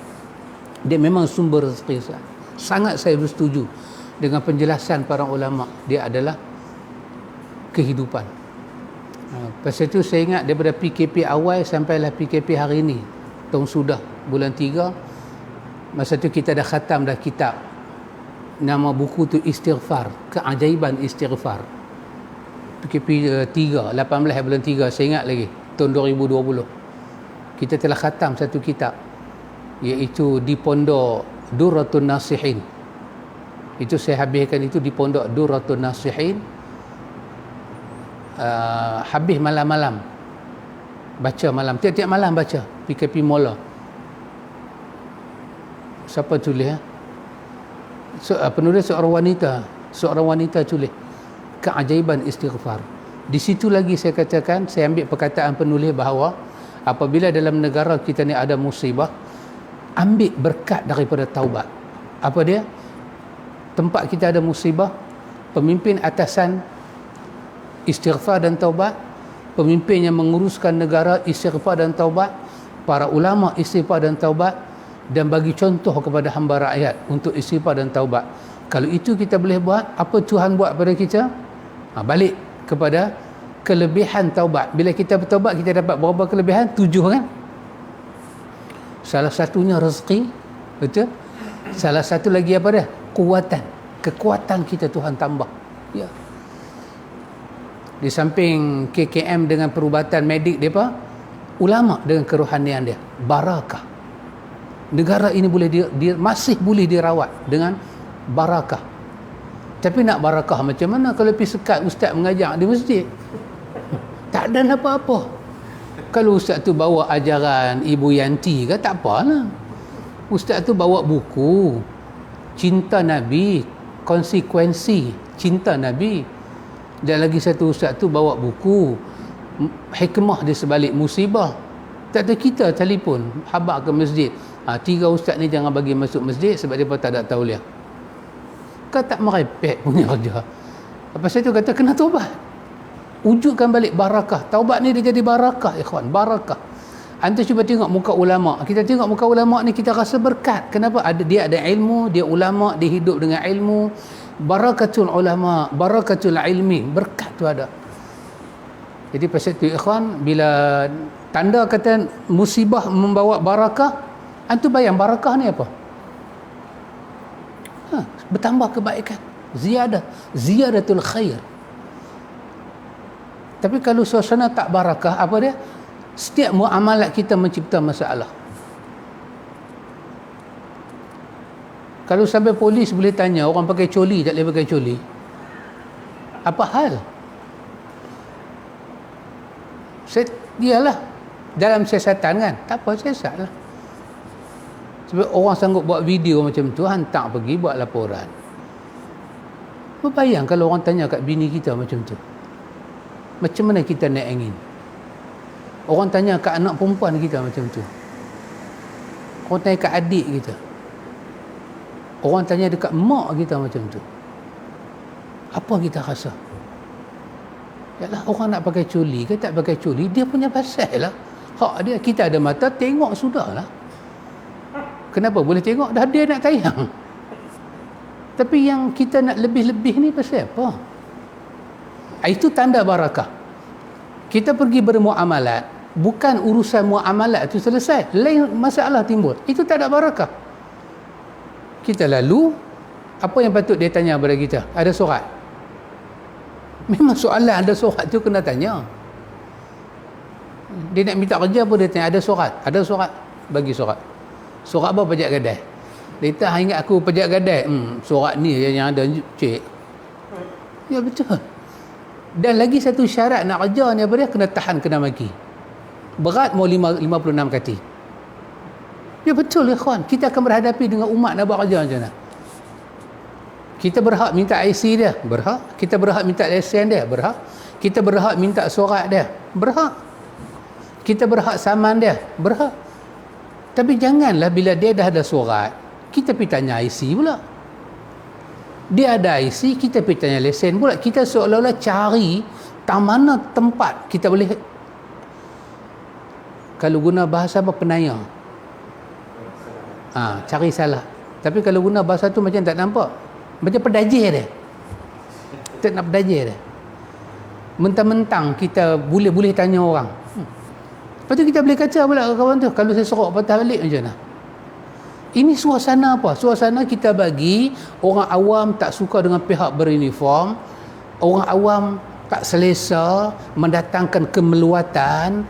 Dia memang sumber rezeki. Sangat saya bersetuju dengan penjelasan para ulama, dia adalah kehidupan. Pasal itu saya ingat daripada PKP awal sampailah PKP hari ini, tahun sudah bulan 3, masa tu kita dah khatam dah kitab, nama buku tu Istighfar, Keajaiban Istighfar. PKP 3, 18 bulan 3, saya ingat lagi, tahun 2020. Kita telah khatam satu kitab, iaitu di Pondok Durratun Nasihin. Itu saya habiskan itu di Pondok Durratun Nasihin. Habis malam-malam baca, malam tiap-tiap malam baca PKP mula. Siapa tulis penulis seorang wanita tulis Keajaiban Istighfar. Di situ lagi saya katakan, saya ambil perkataan penulis bahawa apabila dalam negara kita ni ada musibah, ambil berkat daripada taubat. Apa dia? Tempat kita ada musibah, pemimpin atasan istighfar dan taubat, pemimpin yang menguruskan negara istighfar dan taubat, para ulama istighfar dan taubat, dan bagi contoh kepada hamba rakyat untuk istighfar dan taubat. Kalau itu kita boleh buat, apa Tuhan buat pada kita? Balik kepada kelebihan taubat. Bila kita bertaubat, kita dapat berapa kelebihan? 7 kan? Salah satunya rezeki, betul? Salah satu lagi apa dia? Kekuatan kita Tuhan tambah. Ya. Di samping KKM dengan perubatan medik dia, ulama dengan kerohanian dia, barakah. Negara ini boleh masih boleh dirawat dengan barakah. Tapi nak barakah macam mana kalau pergi sekat ustaz mengajar di masjid? Tak ada apa-apa. Kalau ustaz tu bawa ajaran Ibu Yanti ke, tak apalah. Ustaz tu bawa buku Cinta Nabi, Konsekuensi Cinta Nabi. Dan lagi satu ustaz tu bawa buku Hikmah di Sebalik Musibah. Tak ada kita telefon habaq ke masjid, 3 ustaz ni jangan bagi masuk masjid sebab dia pun tak ada tauliah. Kau tak merepek punya kerja. Lepas itu kata kena taubat, wujudkan balik barakah. Taubat ni dia jadi barakah, ikhwan, barakah. Anda cuba tengok muka ulama. Kita tengok muka ulama ni, kita rasa berkat. Kenapa? Dia ada ilmu, dia ulama, dia hidup dengan ilmu. Barakatul ulama, barakatul ilmi, berkat tu ada. Jadi pasal tu ikhwan, bila tanda kata musibah membawa barakah, antum bayang barakah ni apa? Bertambah kebaikan, ziyadatul khair. Tapi kalau suasana tak barakah, apa dia? Setiap muamalat kita mencipta masalah. Kalau sampai polis boleh tanya orang pakai coli tak boleh pakai coli, apa hal? Dialah dalam siasatan kan, tak apa, siasat lah. Sebab orang sanggup buat video macam tu, hantar pergi buat laporan. Berbayang kalau orang tanya kat bini kita macam tu, macam mana kita naik angin? Orang tanya kat anak perempuan kita macam tu, orang tanya kat adik kita, orang tanya dekat mak kita macam tu, apa kita rasa? Yalah, orang nak pakai coli ke tak pakai coli, dia punya pasal lah. Hak dia, kita ada mata tengok sudahlah. Kenapa? Boleh tengok, dah dia nak tayang. Tapi yang kita nak lebih-lebih ni pasal apa? Itu tanda barakah. Kita pergi bermuamalat, bukan urusan muamalat itu selesai, lain masalah timbul, itu tak ada barakah. Kita lalu, apa yang patut dia tanya kepada kita? Ada surat? Memang soalan ada surat tu kena tanya. Dia nak minta kerja pun dia tanya, ada surat? Ada surat? Bagi surat. Surat apa? Pajak gadai. Dia tak ingat aku pajak gadai. Surat ni yang ada, cik. Ya betul. Dan lagi satu syarat nak kerja ni apa dia? Kena tahan, kena maki. Berat mau 56 kati. Ya betul ya kawan. Kita akan berhadapi dengan umat nak buat kerja macam mana? Kita berhak minta IC dia? Berhak. Kita berhak minta lesen dia? Berhak. Kita berhak minta surat dia? Berhak. Kita berhak saman dia? Berhak. Tapi janganlah bila dia dah ada surat, kita pergi tanya IC pula. Dia ada IC, kita pergi tanya lesen pula. Kita seolah-olah cari mana tempat kita boleh, kalau guna bahasa apa, penanya. Cari salah. Tapi kalau guna bahasa tu macam tak nampak. Macam pedajir dia. Tak nak pedajir dia. Mentang-mentang kita boleh tanya orang. Lepas tu kita boleh kata pula kawan tu, kalau saya serok patah balik macam mana? Ini suasana apa? Suasana kita bagi orang awam tak suka dengan pihak beruniform, orang awam tak selesa, mendatangkan kemeluatan,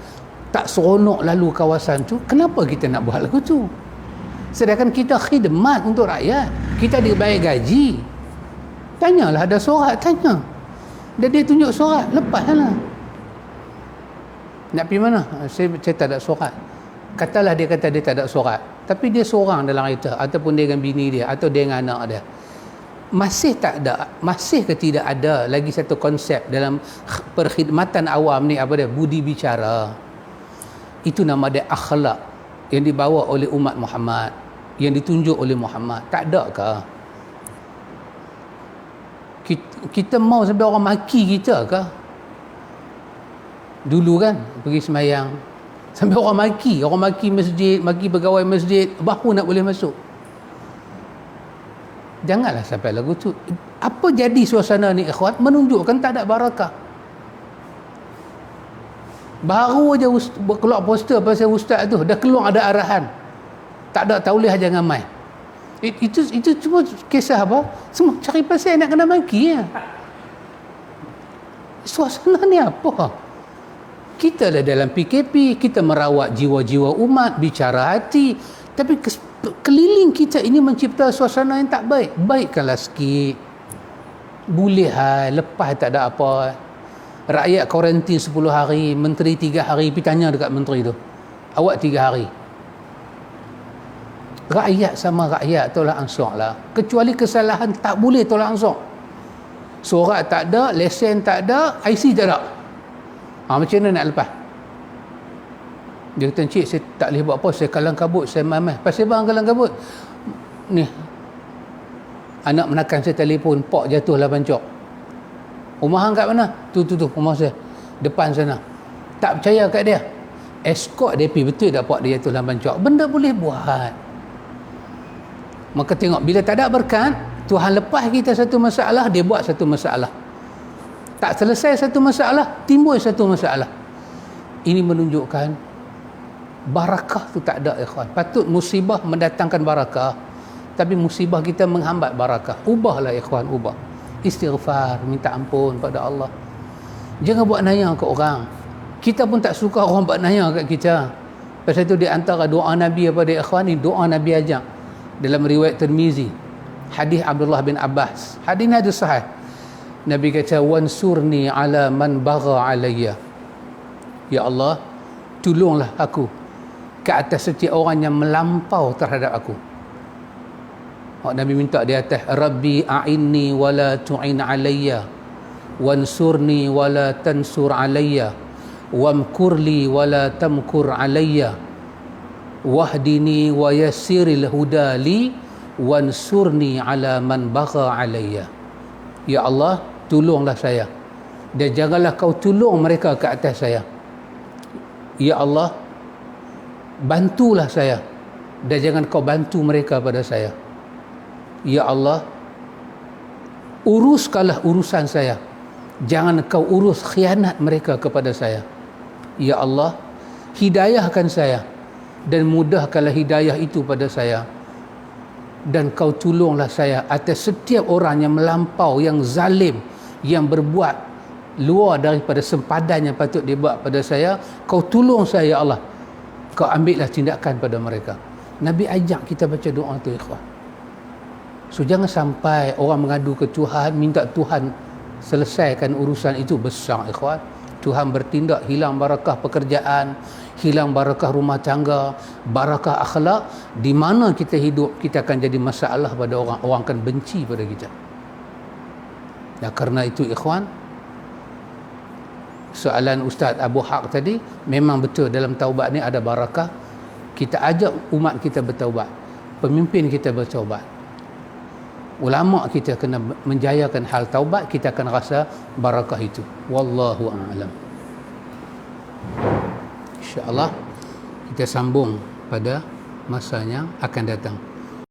tak seronok lalu kawasan tu. Kenapa kita nak buat lagu tu? Sedangkan kita khidmat untuk rakyat, kita dibayar gaji. Tanyalah, ada surat, tanya. Dan dia tunjuk surat, lepaslah. Nak pergi mana? Saya tak ada surat. Katalah dia kata dia tak ada surat, tapi dia seorang dalam kereta, ataupun dia dengan bini dia, atau dia dengan anak dia. Masih tak ada, masih ke tidak ada lagi satu konsep dalam perkhidmatan awam ni, apa dia? Budi bicara. Itu nama dia akhlak yang dibawa oleh umat Muhammad, yang ditunjuk oleh Muhammad. Tak ada ke? Kita mau sampai orang maki kita ke? Dulu kan pergi semayang sampai orang maki masjid, maki pegawai masjid, baru nak boleh masuk. Janganlah sampai lagu tu. Apa jadi suasana ni ikhwan? Menunjukkan tak ada barakah. Baru aja keluar poster pasal ustaz tu, dah keluar ada arahan. Tak ada tauliah jangan mai. Itu cuma kisah apa? Semua cari pasal nak kena maki ya. Suasana ni apa? Kita dah dalam PKP, kita merawat jiwa-jiwa umat, bicara hati, tapi keliling kita ini mencipta suasana yang tak baik. Baikkanlah sikit. Boleh lepas tak ada apa. Rakyat kuarantin 10 hari, menteri 3 hari, pergi tanya dekat menteri tu. Awak 3 hari. Rakyat sama rakyat tolak ansur lah. Kecuali kesalahan tak boleh tolak ansur. Surat tak ada, lesen tak ada, IC tak ada. Macam mana nak lepas? Dia kata, encik saya tak boleh buat apa, saya kalang kabut, saya mamah. Pasal bang kalang kabut? Ni, anak menakan saya telefon, pok jatuh 8 cok. Rumah hang kat mana? Tu rumah saya, depan sana. Tak percaya kat dia, escort dia pergi, betul tak pok dia jatuh 8 cok? Benda boleh buat. Maka tengok, bila tak ada berkat, Tuhan lepas kita satu masalah, dia buat satu masalah. Tak selesai satu masalah, timbul satu masalah. Ini menunjukkan barakah tu tak ada ikhwan. Patut musibah mendatangkan barakah, tapi musibah kita menghambat barakah. Ubahlah ikhwan, ubah. Istighfar, minta ampun pada Allah. Jangan buat naya ke orang. Kita pun tak suka orang buat naya kat kita. Pasal itu di antara doa Nabi apa dia ikhwan ni, doa Nabi ajak dalam riwayat Tirmizi, hadis Abdullah bin Abbas. Hadis ni ada sahih. Nabi kata, wansurni ala man bagha alayya. Ya Allah, tolonglah aku ke atas setiap orang yang melampau terhadap aku. Nabi minta di atas, Rabbi a'inni wala tu'in alayya, wansurni wala tansur alayya, wamkurli wala tamkur alayya, wahdini wa yassiril hudali, wansurni ala man bagha alayya. Ya Allah, tolonglah saya, dan janganlah kau tolong mereka ke atas saya. Ya Allah, bantulah saya, dan jangan kau bantu mereka pada saya. Ya Allah, uruskanlah urusan saya, jangan kau urus khianat mereka kepada saya. Ya Allah, hidayahkan saya dan mudahkanlah hidayah itu pada saya, dan kau tolonglah saya atas setiap orang yang melampau, yang zalim, yang berbuat luar daripada sempadan yang patut dia buat pada saya. Kau tolong saya, ya Allah, kau ambillah tindakan pada mereka. Nabi ajak kita baca doa tu, ikhwan. So jangan sampai orang mengadu ke Tuhan, minta Tuhan selesaikan urusan itu, besar, ikhwan. Tuhan bertindak, hilang barakah pekerjaan, hilang barakah rumah tangga, barakah akhlak. Di mana kita hidup, kita akan jadi masalah pada orang. Orang akan benci pada kita. Ya, karena itu, ikhwan, soalan Ustaz Abu Haq tadi, memang betul dalam taubat ni ada barakah. Kita ajak umat kita bertaubat, pemimpin kita bertaubat, ulama kita kena menjayakan hal taubat, kita akan rasa barakah itu. Wallahu a'lam. InsyaAllah kita sambung pada masanya akan datang.